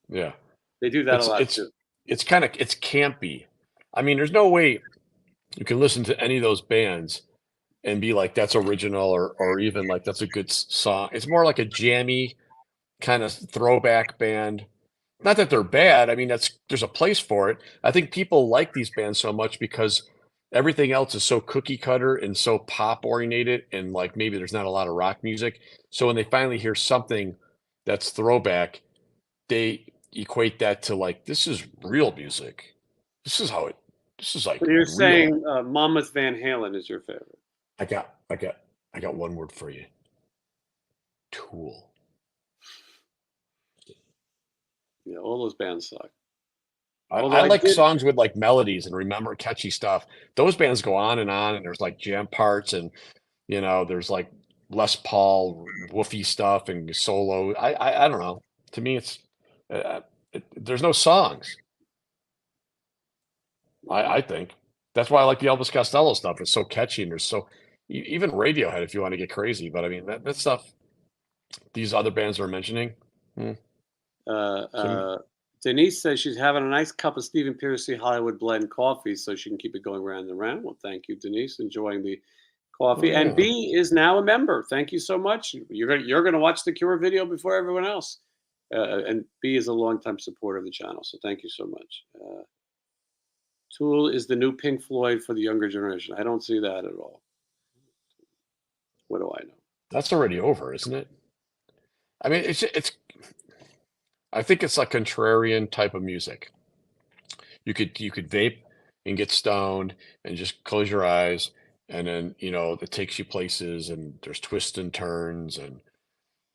Yeah. They do that a lot too. It's campy. I mean, there's no way you can listen to any of those bands and be like, that's original or even like that's a good song. It's more like a jammy kind of throwback band. Not that they're bad. I mean, there's a place for it. I think people like these bands so much because everything else is so cookie cutter and so pop oriented and like maybe there's not a lot of rock music. So when they finally hear something that's throwback, they equate that to like, this is real music. This is like so you're real. Saying Monmouth Van Halen is your favorite. I got one word for you. Tool. Yeah, all those bands suck. I like songs with like melodies and remember catchy stuff. Those bands go on and there's like jam parts and there's like Les Paul woofy stuff and solo. I don't know. To me, it's there's no songs. I think that's why I like the Elvis Costello stuff. It's so catchy and there's so even Radiohead if you want to get crazy. But I mean that stuff. These other bands are mentioning. Denise says she's having a nice cup of Stephen Pearcy Hollywood blend coffee so she can keep it going round and round. Well, thank you, Denise. Enjoying the coffee. And B is now a member. Thank you so much. You're going to watch the Cure video before everyone else. And B is a longtime supporter of the channel. So thank you so much. Tool is the new Pink Floyd for the younger generation. I don't see that at all. What do I know? That's already over, isn't it? I mean, it's I think it's like contrarian type of music. You could vape and get stoned and just close your eyes and then, it takes you places and there's twists and turns and,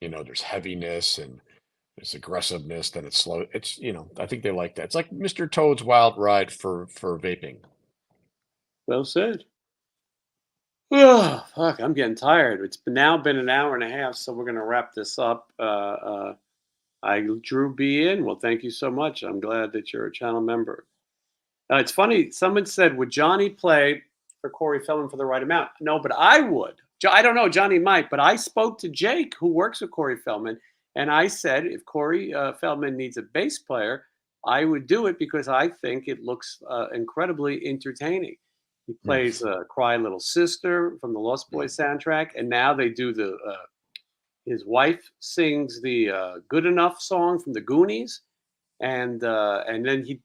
there's heaviness and there's aggressiveness, then it's slow. It's, I think they like that. It's like Mr. Toad's Wild Ride for vaping. Well said. Oh, fuck, I'm getting tired. It's now been an hour and a half, so we're going to wrap this up. I drew B in. Well, thank you so much. I'm glad that you're a channel member. It's funny. Someone said, would Johnny play for Corey Feldman for the right amount? No, but I would. I don't know. Johnny might, but I spoke to Jake, who works with Corey Feldman, and I said, if Corey Feldman needs a bass player, I would do it because I think it looks incredibly entertaining. He plays Cry Little Sister from the Lost Boys soundtrack, and now they do the his wife sings the Good Enough song from the Goonies, and then he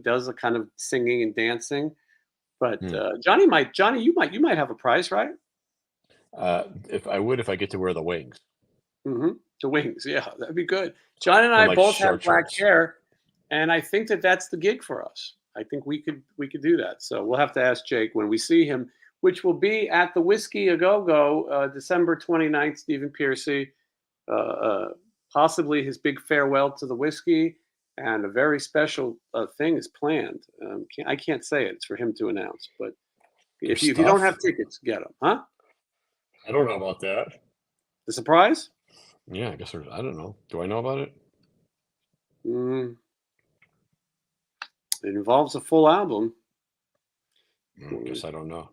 does a kind of singing and dancing But Hmm. Johnny, you might have a prize, right? If I get to wear the wings Hmm. The wings, yeah, that'd be good. John and and I like both have short black shorts. hair, and I think that that's the gig for us. I think we could do that. So we'll have to ask Jake when we see him, which will be at the Whiskey A Go Go, December 29th. Stephen Piercy, uh, uh, possibly his big farewell to the whiskey, and a very special thing is planned. I can't say it; it's for him to announce. But There's if you don't have stuff. tickets, get them, huh? I don't know about that. The surprise? Yeah, I guess there's. I don't know. Do I know about it? Mm, it involves a full album. Guess I don't know.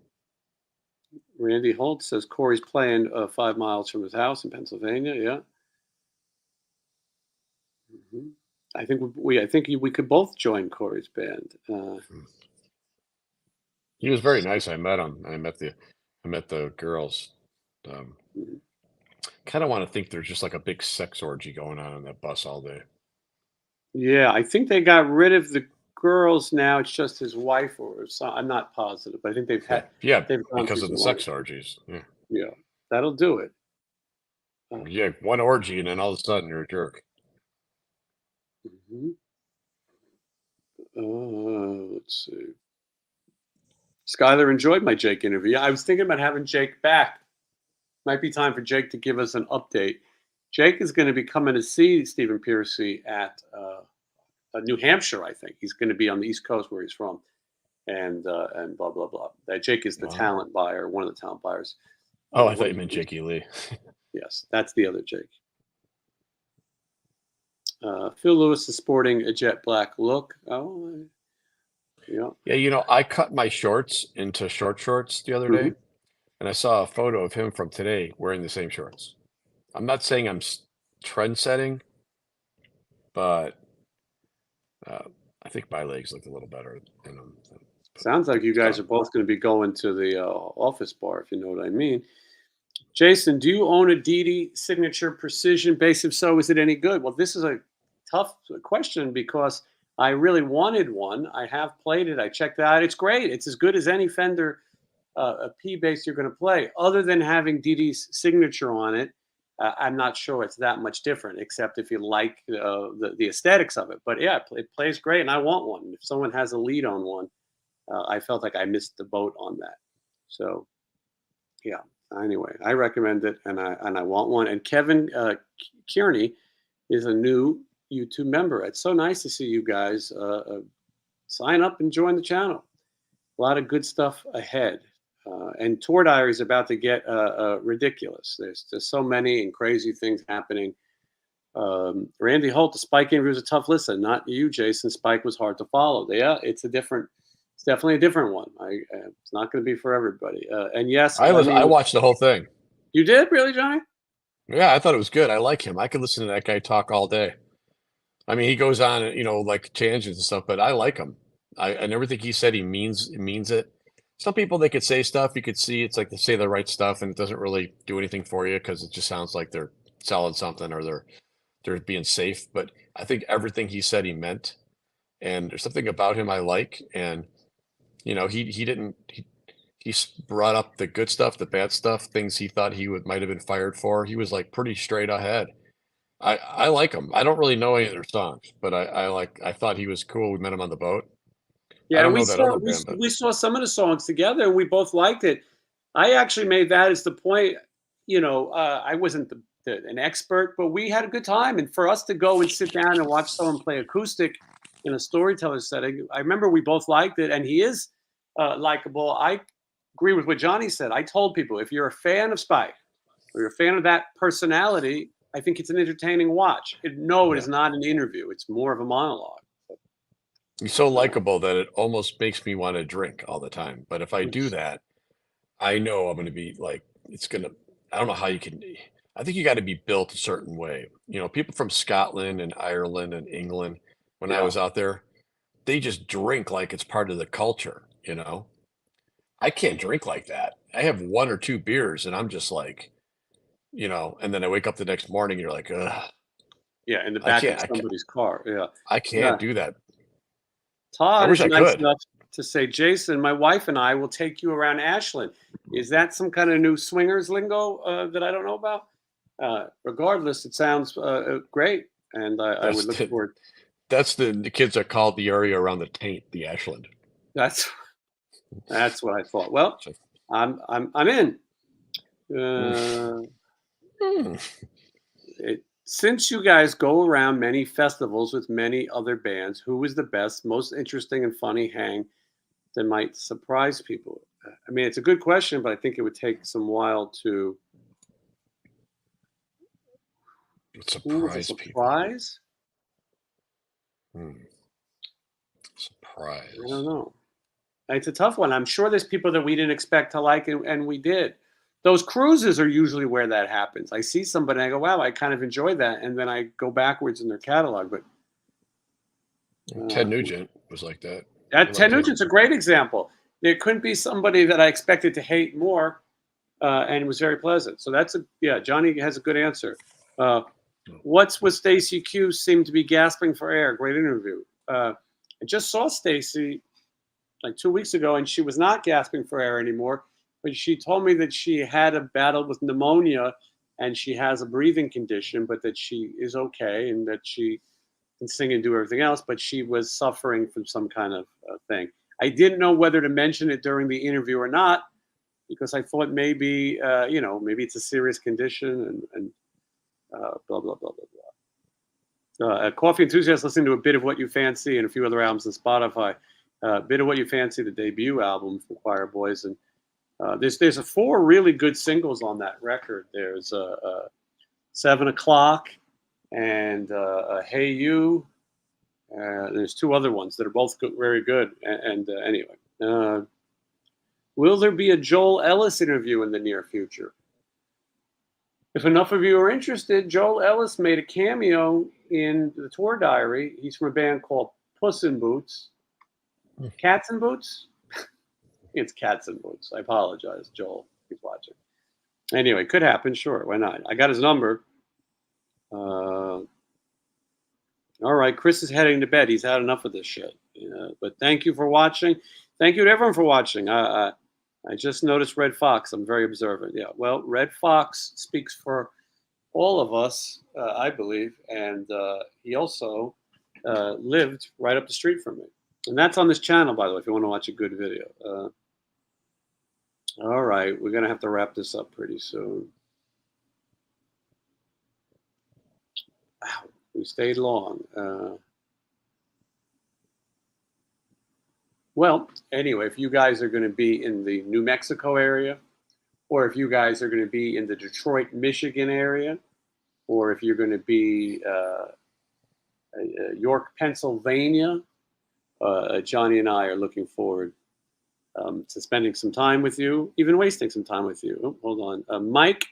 Randy Holt says Corey's playing 5 miles from his house in Pennsylvania. Yeah. Hmm. I think we could both join Corey's band. Hmm. He was very nice. I met him. I met the girls. Um, Mhm. kind of want to think there's just like a big sex orgy going on that bus all day. Yeah, I think they got rid of the girls now. It's just his wife, or so. I'm not positive. I think Yeah, yeah, they've gone because through of the some sex life. orgies. Yeah, Yeah, that'll do it. Uh, yeah, one orgy and then all of a sudden you're a jerk. mhm. Let's see. Skylar enjoyed my Jake interview. Yeah, I was thinking about having Jake back. Might be time for Jake to give us an update. Jake is going to be coming to see Stephen Piercy at New Hampshire. I think he's going to be on the East Coast where he's from, and blah blah blah. That Jake is the Wow. talent buyer, one of the talent buyers. Oh, I thought What you meant Jakey Lee. Yes, that's the other Jake. Phil Lewis is sporting a jet black look. Oh, yeah. Yeah, I cut my shorts into short shorts the other Hmm. day, and I saw a photo of him from today wearing the same shorts. I'm not saying trend setting, but uh, I think my legs look a little better in them. Sounds like you guys So, are both going to be going to the office bar, if you know what I mean. Jason, do you own a DD signature precision bass? If so, is it any good? Well, this is a tough question because I really wanted one. I have played it. I checked it out. It's great. It's as good as any Fender a P bass you're going to play. Other than having DD's signature on it, I'm not sure it's that much different, except if you like the aesthetics of it. But yeah, it plays great, and I want one. If someone has a lead on one, I felt like I missed the boat on that. So yeah. Anyway, I recommend it, and I want one. And Kevin Kearney is a new YouTube member. It's so nice to see you guys sign up and join the channel. A lot of good stuff ahead. And Tour Diary is about to get ridiculous. There's just so many and crazy things happening. Randy Holt, the Spike interview was a tough listen. Not you, Jason. Spike was hard to follow. Yeah, it's definitely a different one. It's not going to be for everybody. And yes, I I mean, watched the whole thing. you did really, Johnny? Yeah, I thought it was good. I like him. I could listen to that guy talk all day. I mean, he goes on, like tangents and stuff, but I like him. And everything he said, he means it. Some people, they could say stuff. You could see it's like they say the right stuff, and it doesn't really do anything for you because it just sounds like they're selling something or they're being safe. But I think everything he said, he meant. And there's something about him I like. And he didn't brought up the good stuff, the bad stuff, things he thought he might have been fired for. He was like pretty straight ahead. I like him. I don't really know any of their songs, but I thought he was cool. We met him on the boat. I Yeah, and don't we know that saw other band, but we saw some of the songs together, and we both liked it. I actually made that as the point. I wasn't an expert, but we had a good time. And for us to go and sit down and watch someone play acoustic in a storyteller setting, I remember we both liked it, and he is likable. I agree with what Johnny said. I told people if you're a fan of Spike or you're a fan of that personality, I think it's an entertaining watch. No, it yeah, is not an interview. It's more of a monologue. he's so Uh, likable that it almost makes me want to drink all the time. But if I do that, I know I'm going to be like, it's going to, I don't know how you can, I think you got to be built a certain way. People from Scotland and Ireland and England, when I yeah. was out there, they just drink like it's part of the culture. I can't drink like that. I have one or two beers and I'm just like, and then I wake up the next morning and you're like, ugh, Yeah, in the I back can't, of I can't, somebody's car. Yeah. I Yeah. can't do that. I Todd wish is I nice could. enough to say, Jason, my wife and I will take you around Ashland. Is that some kind of new swingers lingo that I don't know about? Regardless, it sounds great, and I That's would look forward. that's the kids that call the area around the taint the Ashland. That's what I thought. Well, So, I'm in. mm, mm. Since you guys go around many festivals with many other bands, who is the best, most interesting, and funny hang that might surprise people? I mean, it's a good question, but I think it would take some while to. Who was a Surprise people. surprise? Hmm. I Surprise. don't know. It's a tough one. I'm sure there's people that we didn't expect to like, and we did. Those cruises are usually where that happens. I see somebody, and I go, "Wow, I kind of enjoy that," and then I go backwards in their catalog. But Ted uh, Nugent was like that. I that like Ted Ted. Nugent's a great example. There couldn't be somebody that I expected to hate more, and it was very pleasant. So yeah. Johnny has a good answer. Uh, what's with Stacy Q? Seemed to be gasping for air. Great interview. I just saw Stacy like 2 weeks ago, and she was not gasping for air anymore. But she told me that she had a battle with pneumonia, and she has a breathing condition, but that she is okay, and that she can sing and do everything else. But she was suffering from some kind of thing. I didn't know whether to mention it during the interview or not because I thought maybe maybe it's a serious condition and blah blah blah blah blah. A coffee enthusiast listening to a bit of What You Fancy and a few other albums on Spotify. Bit of What You Fancy, the debut album from Choir Boys, and there's 4 really good singles on that record. There's 7 O'Clock and Hey You. There's 2 other ones that are both good, very good. And anyway, will there be a Joel Ellis interview in the near future? If enough of you are interested, Joel Ellis made a cameo in the tour diary. He's from a band called Puss in Boots. Cats in Boots? It's Cats in Boots. I apologize, Joel, if he's watching. Anyway, could happen. Sure, why not? I got his number. All right, Chris is heading to bed. He's had enough of this shit. But thank you for watching. Thank you to everyone for watching. I just noticed Red Fox. I'm very observant. Yeah, well, Red Fox speaks for all of us, I believe. And he also lived right up the street from me. And that's on this channel, by the way, if you want to watch a good video. All right, we're going to have to wrap this up pretty soon. Wow, we stayed long. Well, anyway, if you guys are going to be in the New Mexico area, or if you guys are going to be in the Detroit, Michigan area, or if you're going to be York, Pennsylvania, Johnny and I are looking forward to spending some time with you, even wasting some time with you. Oh, hold on. Mike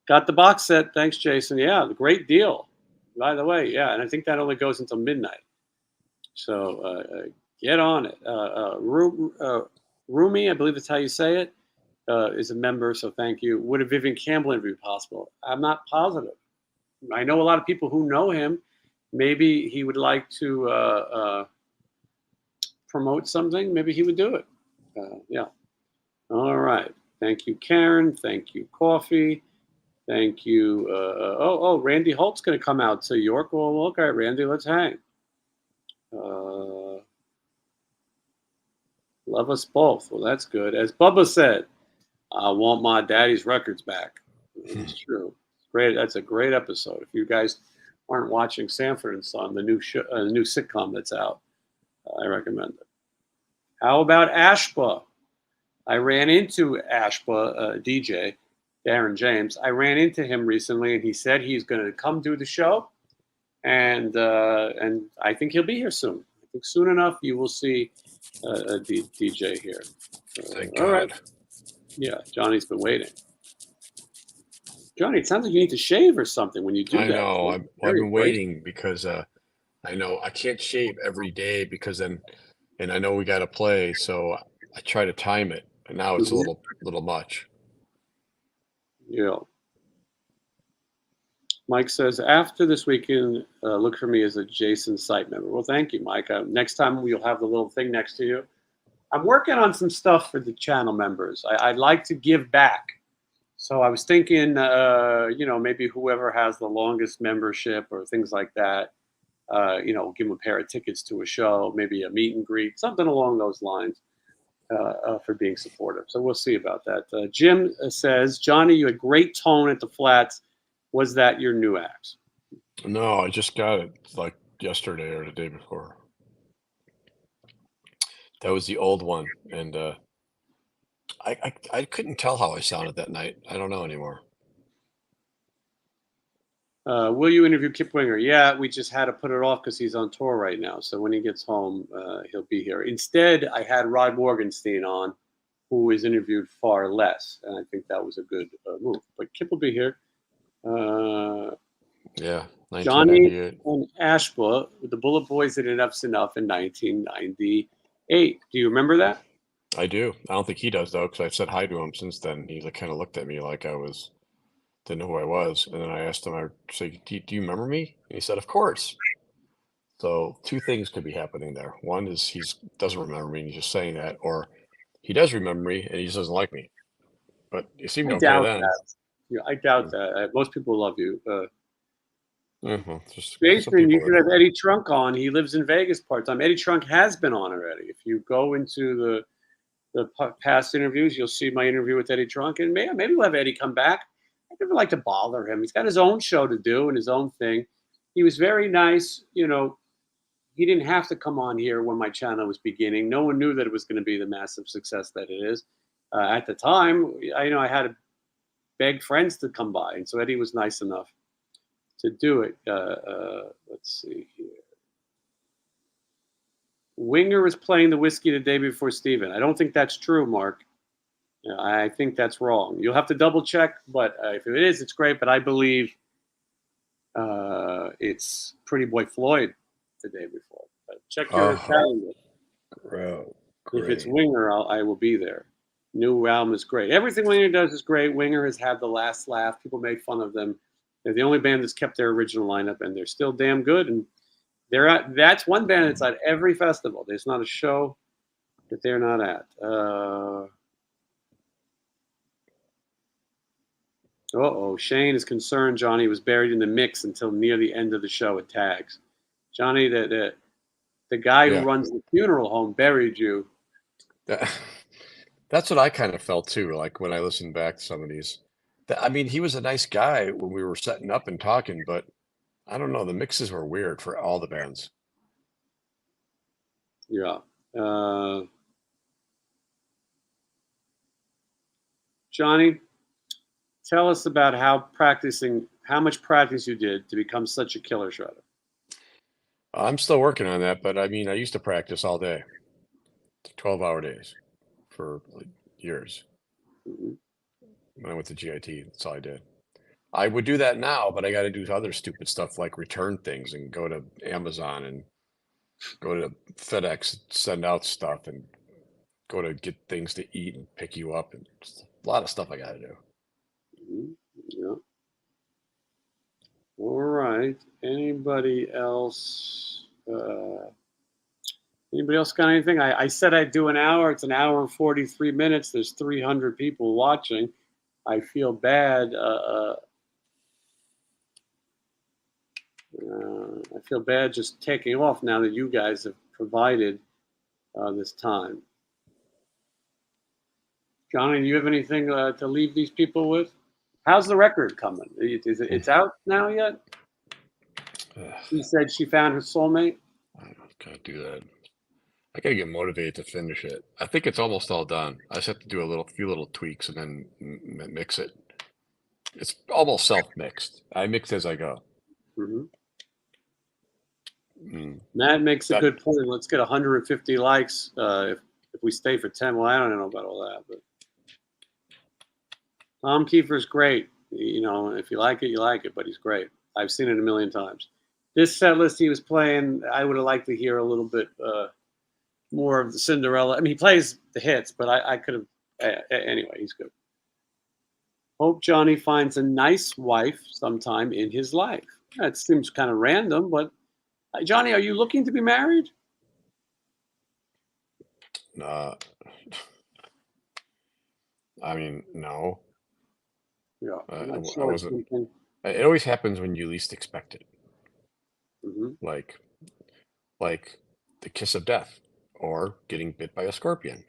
got the box set. Thanks, Jason. Yeah, great deal. By the way, yeah, and I think that only goes until midnight. So get on it. Rumi, I believe that's how you say it, is a member, so thank you. Would a Vivian Campbell interview be possible? I'm not positive. I know a lot of people who know him. Maybe he would like to promote something. Maybe he would do it. Yeah. All right. Thank you, Karen. Thank you, Coffee. Thank you. Randy Holt's going to come out to York. Well, okay, Randy, let's hang. Love us both. Well, that's good. As Bubba said, I want my daddy's records back. It's true. Great. That's a great episode. If you guys aren't watching Sanford and Son, the new sitcom that's out, I recommend it. How about Ashba? I ran into Ashba, DJ, Darren James. I ran into him recently, and he said he's going to come do the show, and I think he'll be here soon. I think soon enough you will see a DJ here. Thank all God. right. Yeah, Johnny's been waiting. Johnny, it sounds like you need to shave or something when you do that. I know. I've been waiting because I know I can't shave every day because then, and I know we got to play, so I try to time it. And now it's a little much. Yeah. Mike says, after this weekend, look for me as a Jason site member. Well, thank you, Mike. Next time we'll have the little thing next to you. I'm working on some stuff for the channel members. I'd like to give back. So I was thinking, maybe whoever has the longest membership or things like that, give them a pair of tickets to a show, maybe a meet and greet, something along those lines for being supportive. So we'll see about that. Jim says, Johnny, you had great tone at the Flats. Was that your new act? No, I just got it like yesterday or the day before. That was the old one, and I couldn't tell how I sounded that night. I don't know anymore. Will you interview Kip Winger? Yeah, we just had to put it off because he's on tour right now. So when he gets home, he'll be here. Instead, I had Rod Morgenstein on, who was interviewed far less, and I think that was a good move. But Kip will be here. Yeah, Johnny 1998. and Ashba, the Bullet Boys did Enough's Enough in 1998. Do you remember that? I do. I don't think he does though, because I've said hi to him since then. He like kind of looked at me like didn't know who I was, and then I asked him, I said, do you remember me? And he said, of course. So two things could be happening there. One is he doesn't remember me and he's just saying that, or he does remember me and he just doesn't like me. But you seemed I okay doubt then. that. Yeah, I doubt that. Most people love you. Just some Jason, you people should that have don't. Eddie Trunk on. He lives in Vegas part time. Eddie Trunk has been on already. If you go into the past interviews, you'll see my interview with Eddie Trunk, and maybe we'll have Eddie come back. I never like to bother him. He's got his own show to do and his own thing. He was very nice. He didn't have to come on here when my channel was beginning. No one knew that it was going to be the massive success that it is. At the time, I had to beg friends to come by, and so Eddie was nice enough to do it. Let's see here. Winger was playing the whiskey the day before Steven. I don't think that's true, Mark. I think that's wrong. You'll have to double check, but if it is, it's great. But I believe it's Pretty Boy Floyd the day before. Check your calendar. Oh, If it's great. Winger, I will be there. New album is great. Everything Winger does is great. Winger has had the last laugh. People made fun of them. They're the only band that's kept their original lineup, and they're still damn good. And that's one band that's at every festival. There's not a show that they're not at. Shane is concerned Johnny was buried in the mix until near the end of the show at Tags. Johnny, the guy who Yeah. runs the funeral home buried you. That's what I kind of felt too, like when I listened back to some of these. I mean, he was a nice guy when we were setting up and talking, but I don't know, the mixes were weird for all the bands. Yeah. Johnny, tell us about how much practice you did to become such a killer shredder. I'm still working on that, but I mean, I used to practice all day, 12-hour days for like years. Mhm. When I went to GIT, that's all I did. I would do that now, but I got to do other stupid stuff like return things and go to Amazon and go to FedEx, send out stuff and go to get things to eat and pick you up and just a lot of stuff I got to do. Mhm. Yeah. All right. Anybody else? Anybody else got anything? I said I'd do an hour. It's an hour and 43 minutes. There's 300 people watching. I feel bad. I feel bad just taking off now that you guys have provided this time. Johnny, do you have anything to leave these people with? How's the record coming? It's out now yet? She said she found her soulmate. I can't do that. I gotta get motivated to finish it. I think it's almost all done. I just have to do few little tweaks and then mix it. It's almost self-mixed. I mix as I go. Mm-hmm. Mm. Matt makes a That good point. Let's get 150 likes if we stay for 10. Well, I don't know about all that, but Tom Kiefer's great. If you like it, you like it, but he's great. I've seen it a million times. This set list he was playing, I would have liked to hear a little bit more of the Cinderella. I mean, he plays the hits, but I could have. Anyway, he's good. Hope Johnny finds a nice wife sometime in his life. That seems kind of random, but Johnny, are you looking to be married? Uh, I mean, no. Yeah, I'm not I sure it's wasn't. something. It always happens when you least expect it, Hmm. like like the kiss of death or getting bit by a scorpion.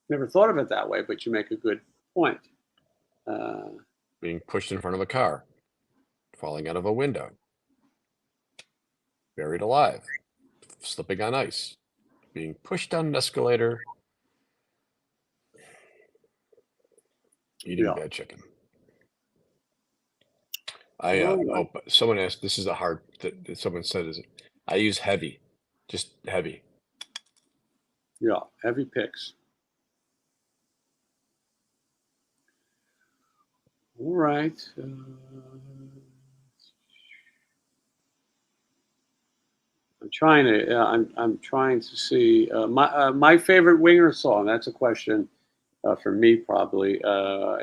Never thought of it that way, but you make a good point. Uh, Being pushed in front of a car, falling out of a window, buried alive, slipping on ice, being pushed down an escalator, eating a yeah. bad chicken. I All right. oh, but someone asked. This is a hard. Someone said is I use heavy, just heavy. Yeah. Heavy picks. All right. I'm trying to see my favorite Winger song. That's a question for me probably.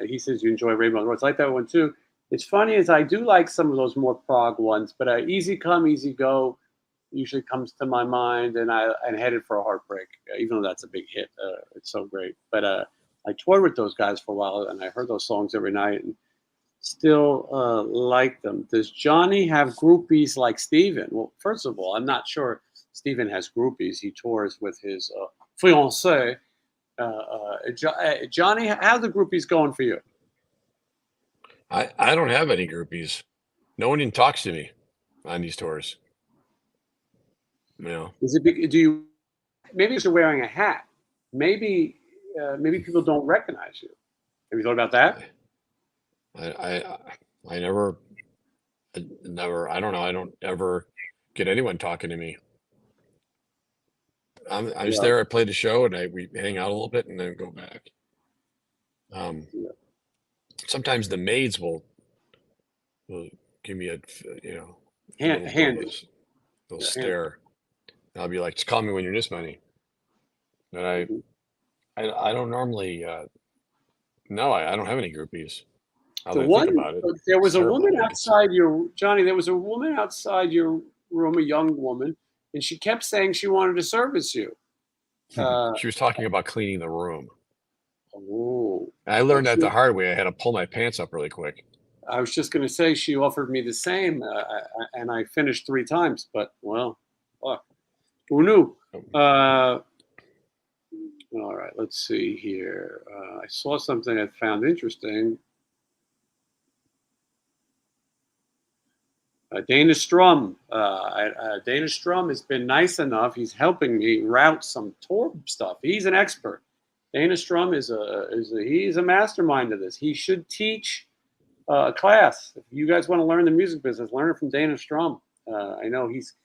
He says you enjoy Rainbow on the Roads. I like that one too. It's funny as I do like some of those more prog ones, but Easy Come Easy Go usually comes to my mind, and Headed for a Heartbreak, even though that's a big hit. It's so great. But I toured with those guys for a while, and I heard those songs every night, and still like them. Does Johnny have groupies like Steven? Well, first of all, I'm not sure Steven has groupies. He tours with his fiancée. Johnny, how's the groupies going for you? I don't have any groupies. No one even talks to me on these tours. You know, Is it? Do you? Maybe you're wearing a hat. Maybe maybe people don't recognize you. Have you thought about that? I I I never never. I don't know. I don't ever get anyone talking to me. I'm just Yeah. there. I play the show and we hang out a little bit and then go back. Um, Yeah. sometimes the maids will give me a little bit of Handy. little Yeah, handy. stare. And I'll be like, just call me when you're this money. And Mhm. I don't normally no, I don't have any groupies. Now The that I think one about it, there it's was a terrible. woman I think it's outside your Johnny. There was a woman outside your room, a young woman, and she kept saying she wanted to service you. Uh, she was talking about cleaning the room. oh, And I well, learned that the hard way. I had to pull my pants up really quick. I was just going to say she offered me the same, and I finished 3 times. But well, fuck. Who knew? Uh, all right, let's see here. I saw something I found interesting. Dana Strum. Dana Strum has been nice enough. He's helping me route some tour stuff. He's an expert. Dana Strum he's a mastermind of this. He should teach a class. If you guys want to learn the music business, learn it from Dana Strum. I know he's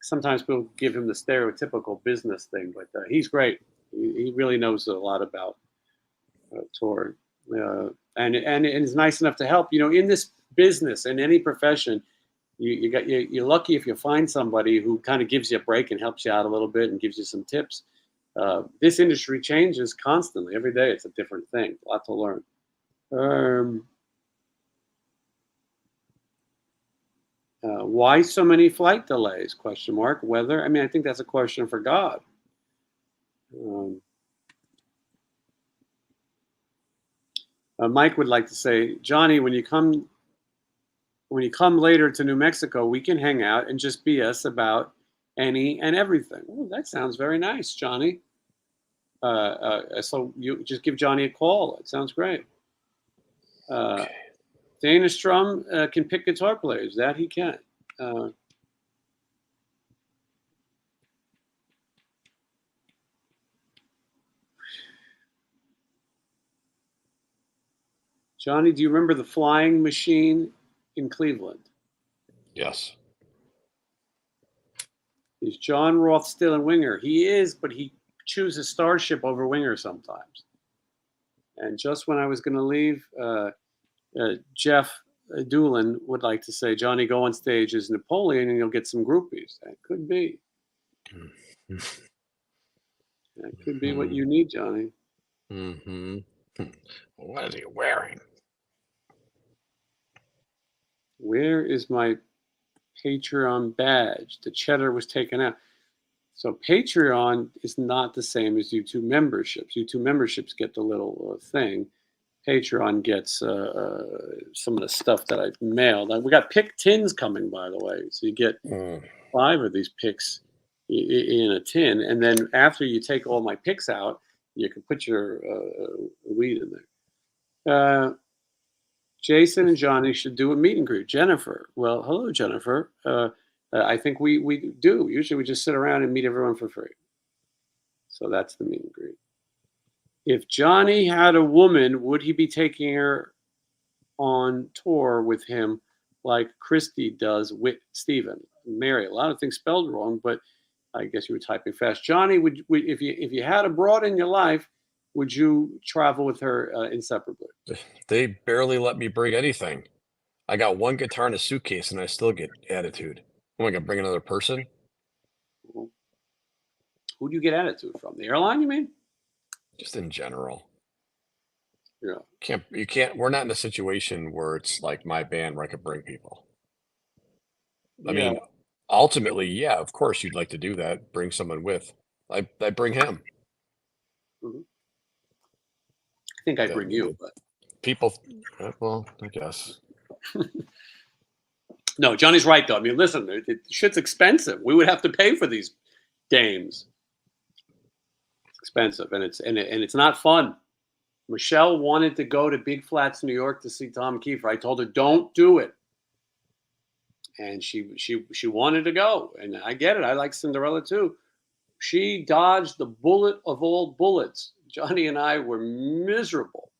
sometimes people give him the stereotypical business thing, but he's great. He really knows a lot about touring, and is nice enough to help. You know, in this business, in any profession, you're lucky if you find somebody who kind of gives you a break and helps you out a little bit and gives you some tips. This industry changes constantly. Every day it's a different thing. A lot to learn. Um, why so many flight delays? Question mark. Weather. I mean, I think that's a question for God. Um, Mike would like to say, Johnny, when you come later to New Mexico, we can hang out and just BS about any and everything. Oh, that sounds very nice, Johnny. So you just give Johnny a call. It sounds great. Uh, Okay. Dana Strum can pick guitar players. That he can. Uh, Johnny, do you remember the flying machine in Cleveland? Yes. Is John Roth still in Winger? He is, but he chooses Starship over Winger sometimes. And just when I was going to leave, Jeff Doolin would like to say, Johnny, go on stage as Napoleon and you'll get some groupies. That could be. That could be what you need, Johnny. Mm-hmm. What is he wearing? Where is my Patreon badge? The cheddar was taken out. So Patreon is not the same as YouTube memberships. YouTube memberships get the little thing. Patreon gets some of the stuff that I've mailed. We got pick tins coming, by the way. So you get 5 of these picks in a tin. And then after you take all my picks out, you can put your weed in there. Jason and Johnny should do a meet and greet. Jennifer. Well, hello, Jennifer. I think we do. Usually we just sit around and meet everyone for free. So that's the meet and greet. If Johnny had a woman, would he be taking her on tour with him like Christy does with Steven? Mary, a lot of things spelled wrong, but I guess you were typing fast. Johnny, would if you had a broad in your life, would you travel with her inseparably? They barely let me bring anything. I got one guitar in a suitcase, and I still get attitude. Am I gonna bring another person? Who do you get attitude from? The airline, you mean? Just in general. Yeah. You can't. We're not in a situation where it's like my band where I could bring people. I mean, ultimately, yeah, of course you'd like to do that. Bring someone with. I bring him. Mm-hmm. I think I'd bring you, but people. Well, I guess. No, Johnny's right though. I mean, listen, shit's expensive. We would have to pay for these games. It's expensive, and it's not fun. Michelle wanted to go to Big Flats, New York, to see Tom Kiefer. I told her, don't do it. And she wanted to go, and I get it. I like Cinderella too. She dodged the bullet of all bullets. Johnny and I were miserable.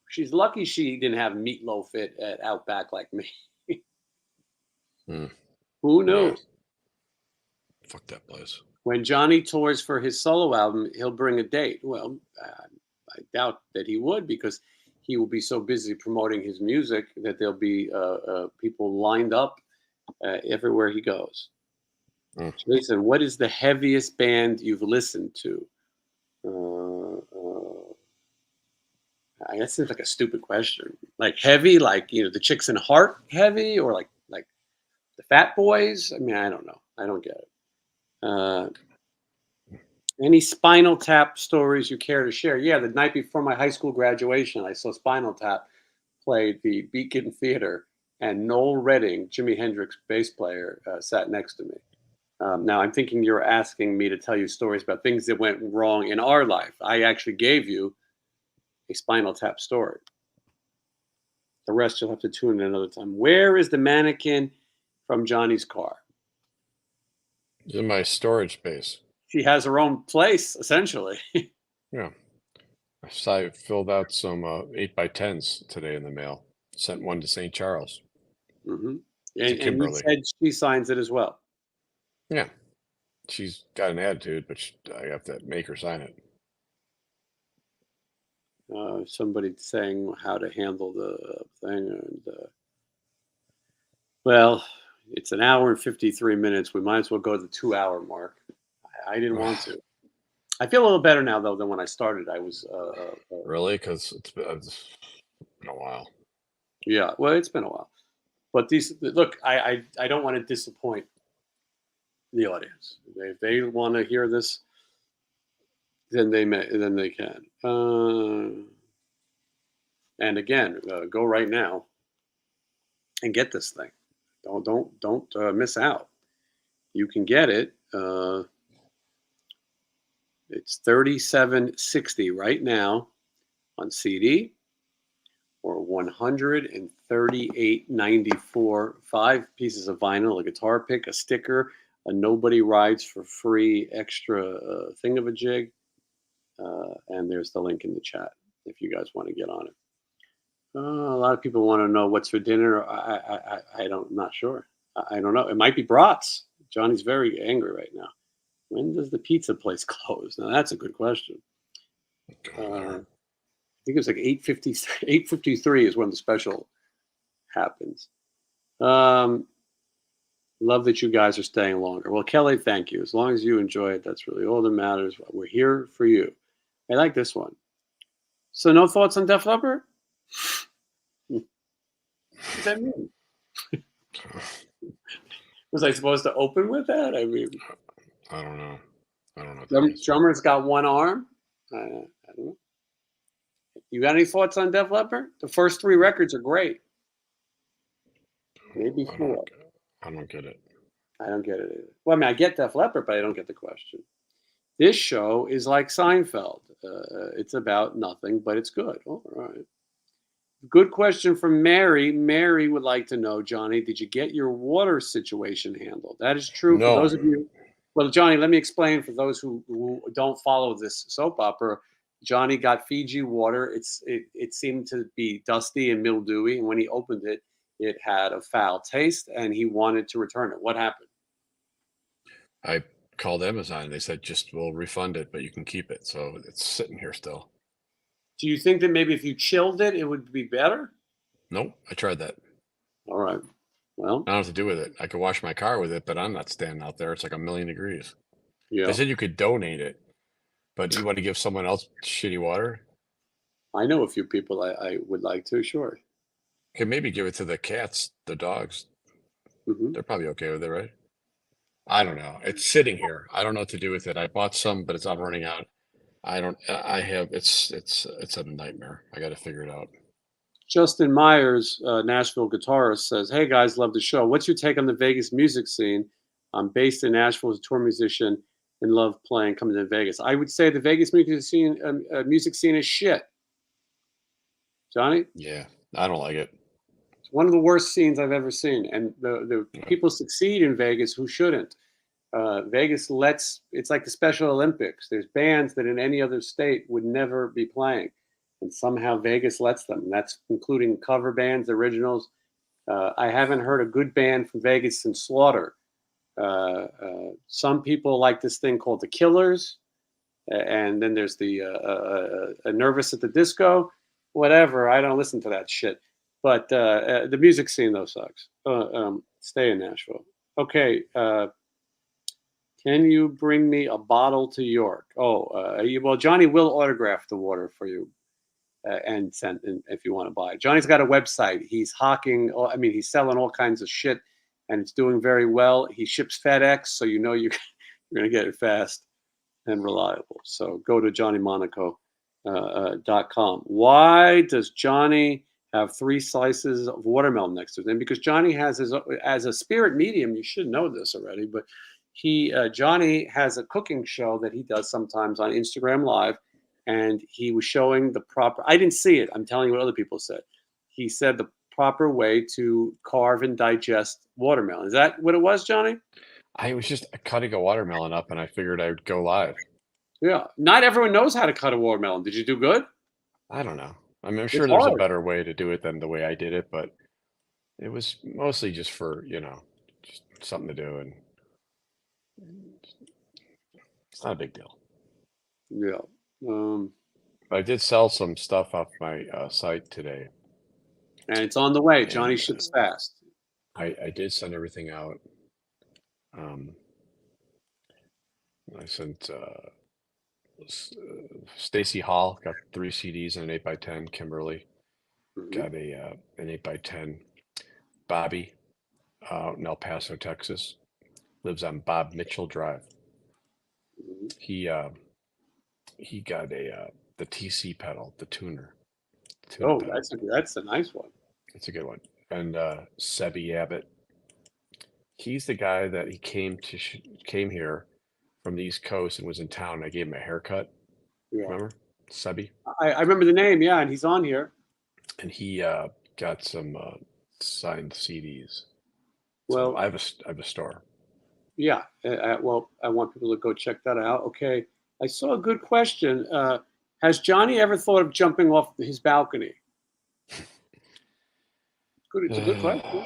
She's lucky she didn't have meatloaf at Outback like me. Who knew? Yeah. Fuck that place. When Johnny tours for his solo album, he'll bring a date. Well, I doubt that he would, because he will be so busy promoting his music that there'll be people lined up everywhere he goes. Jason, what is the heaviest band you've listened to? That seems like a stupid question. Like heavy, like the Chicks and Heart heavy, or like the Fat Boys? I mean, I don't know. I don't get it. Any Spinal Tap stories you care to share? Yeah, the night before my high school graduation, I saw Spinal Tap play the Beacon Theater, and Noel Redding, Jimi Hendrix bass player, sat next to me. Now, I'm thinking you're asking me to tell you stories about things that went wrong in our life. I actually gave you a Spinal Tap story. The rest you'll have to tune in another time. Where is the mannequin from Johnny's car? It's in my storage space. She has her own place, essentially. Yeah. I filled out some 8x10s today in the mail. Sent one to St. Charles. Mm-hmm. To Kimberly. And you said she signs it as well. Yeah. She's got an attitude, but I have to make her sign it. Somebody saying how to handle the thing. And well, it's an hour and 53 minutes. We might as well go to the 2-hour mark. I didn't want to. I feel a little better now, though, than when I started. I was really, because it's been a while. Yeah, well, it's been a while. But look, I don't want to disappoint the audience. If they want to hear this, then they can. And again, go right now and get this thing. Don't miss out. You can get it. It's $37.60 right now on CD, or $138.94. 5 pieces of vinyl, a guitar pick, a sticker, a Nobody Rides for Free extra thingamajig, and there's the link in the chat if you guys want to get on it. A lot of people want to know what's for dinner. I'm not sure. I don't know. It might be brats. Johnny's very angry right now. When does the pizza place close? Now that's a good question. I think it's like 8:53 is when the special happens. Love that you guys are staying longer. Well, Kelly, thank you. As long as you enjoy it, that's really all that matters. We're here for you. I like this one. So no thoughts on Def Leppard? What does that mean? Was I supposed to open with that? I mean, I don't know. I don't know what that is. Drummer's got one arm. I don't know. You got any thoughts on Def Leppard? The first 3 records are great. Maybe 4. I don't get it. I don't get it either. Well, I mean, I get Def Leppard, but I don't get the question. This show is like Seinfeld. It's about nothing, but it's good. All right. Good question from Mary. Mary would like to know, Johnny, did you get your water situation handled? That is true for those of you. Well, Johnny, let me explain for those who don't follow this soap opera. Johnny got Fiji water. It seemed to be dusty and mildewy, and when he opened it, it had a foul taste, and he wanted to return it. What happened? I called Amazon. They said we'll refund it, but you can keep it. So it's sitting here still. Do you think that maybe if you chilled it, it would be better? Nope, I tried that. All right. Well, I don't know what to do with it. I could wash my car with it, but I'm not standing out there. It's like 1,000,000 degrees. yeah. They said you could donate it, but you want to give someone else shitty water? I know a few people I would like to, sure. Could maybe give it to the cats, the dogs. Mm-hmm. They're probably okay with it, right? I don't know. It's sitting here. I don't know what to do with it. I bought some, but it's running out. It's a nightmare. I got to figure it out. Justin Myers, Nashville guitarist, says, "Hey guys, love the show. What's your take on the Vegas music scene? I'm based in Nashville as a tour musician and love coming to Vegas. I would say the Vegas music scene is shit." Johnny? Yeah, I don't like it. It's one of the worst scenes I've ever seen. And the people succeed in Vegas who shouldn't. Vegas it's like the Special Olympics. There's bands that in any other state would never be playing. And somehow Vegas lets them. And that's including cover bands, originals. I haven't heard a good band from Vegas since Slaughter. Some people like this thing called the Killers. And then there's the Nervous at the Disco. Whatever. I don't listen to that shit. But the music scene, though, sucks. Stay in Nashville. Okay. Can you bring me a bottle to York? Well, Johnny will autograph the water for you and send if you want to buy it. Johnny's got a website. He's he's selling all kinds of shit, and it's doing very well. He ships FedEx, so you know you're going to get it fast and reliable. So go to johnnymonaco.com. Why does Johnny have 3 slices of watermelon next to his name? Because Johnny has as a spirit medium, you should know this already, but Johnny has a cooking show that he does sometimes on Instagram Live, and he was showing the proper. I didn't see it. I'm telling you what other people said. He said the proper way to carve and digest watermelon. Is that what it was, Johnny? I was just cutting a watermelon up, and I figured I would go live. Yeah. Not everyone knows how to cut a watermelon. Did you do good? I don't know. I mean, I'm sure there's a better way to do it than the way I did it, but it was mostly just for, just something to do, and it's not a big deal. Yeah. But I did sell some stuff off my site today. And it's on the way. Johnny ships fast. I did send everything out. I sent Stacy Hall, got 3 CDs and an 8x10. Kimberly got an 8x10. Bobby out in El Paso, Texas, lives on Bob Mitchell Drive. He got the TC pedal, the tuner. Oh, that's a nice one. It's a good one. And Sebi Abbott, he's the guy that he came here from the East Coast and was in town. I gave him a haircut. Yeah. Remember Sebi? I remember the name. Yeah, and he's on here. And he got some signed CDs. Well, so I have a store. Yeah. Well, I want people to go check that out. Okay. I saw a good question. Has Johnny ever thought of jumping off his balcony? It's a good question.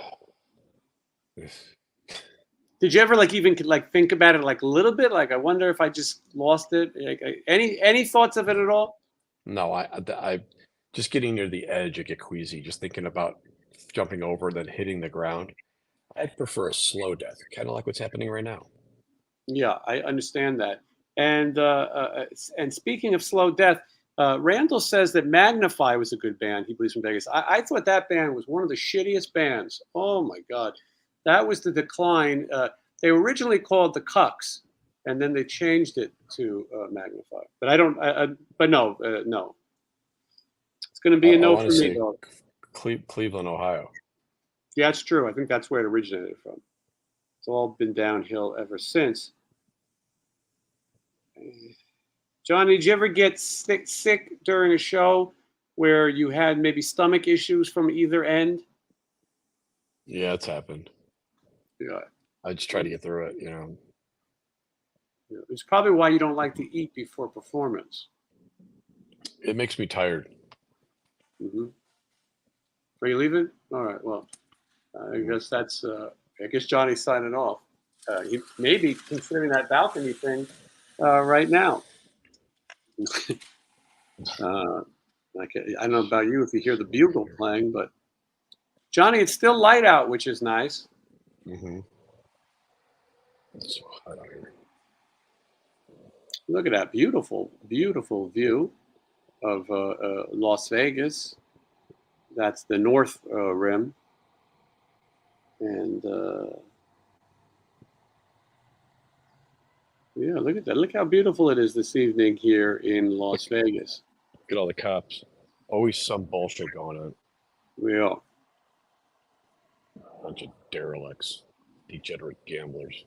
Did you ever even think about it a little bit? I wonder if I just lost it. Any thoughts of it at all? No, I just getting near the edge, I get queasy. Just thinking about jumping over and then hitting the ground. I'd prefer a slow death, kind of like what's happening right now. Yeah, I understand that. And speaking of slow death, Randall says that Magnify was a good band. He believes from Vegas. I thought that band was one of the shittiest bands. Oh my God, that was the decline. They were originally called the Cucks, and then they changed it to magnify. But I don't. But no, no. It's going to be a I no want for to me, say though. Cleveland, Ohio. Yeah, it's true. I think that's where it originated from. It's all been downhill ever since. Johnny, did you ever get sick during a show where you had maybe stomach issues from either end? Yeah, it's happened. Yeah. I just try to get through it, you know. It's probably why you don't like to eat before performance. It makes me tired. Mm-hmm. Are you leaving? All right. Well, I guess that's. I guess Johnny's signing off. He may be considering that balcony thing right now. I don't know about you if you hear the bugle playing, but Johnny, it's still light out, which is nice. Mm-hmm. It's so hot out here. Look at that beautiful, beautiful view of Las Vegas. That's the north rim, and yeah, look at that. Look how beautiful it is this evening here in Las Vegas. Look at all the cops. Always some bullshit going on. Yeah. Bunch of derelicts, degenerate gamblers.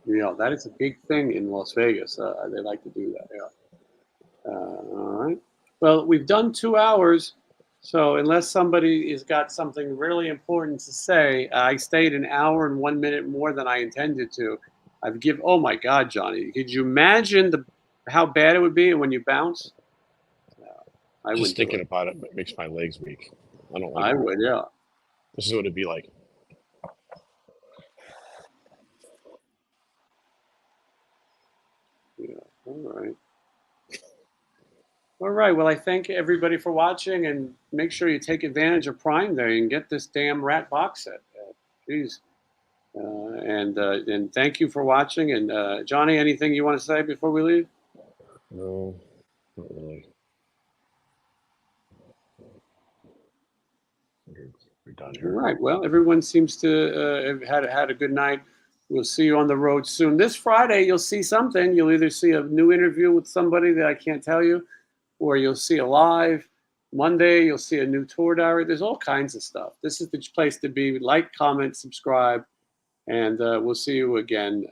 Yeah, that is a big thing in Las Vegas. They like to do that. Yeah. All right. Well, we've done 2 hours, so unless somebody has got something really important to say, I stayed an hour and 1 minute more than I intended to. Oh my God, Johnny, could you imagine how bad it would be when you bounce? I Just wouldn't do thinking it. about it makes my legs weak. I don't like I it. would, yeah. This is what it'd be like. Yeah. All right. All right. Well, I thank everybody for watching, and make sure you take advantage of Prime Day and get this damn RATT box set. Jeez. And thank you for watching. And Johnny, anything you want to say before we leave? No, not really. We're done All here. right. Well, everyone seems to have had a good night. We'll see you on the road soon. This Friday, you'll see something. You'll either see a new interview with somebody that I can't tell you, or you'll see a live. Monday, you'll see a new tour diary. There's all kinds of stuff. This is the place to be. Like, comment, subscribe, and we'll see you again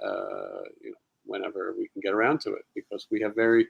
whenever we can get around to it, because we have very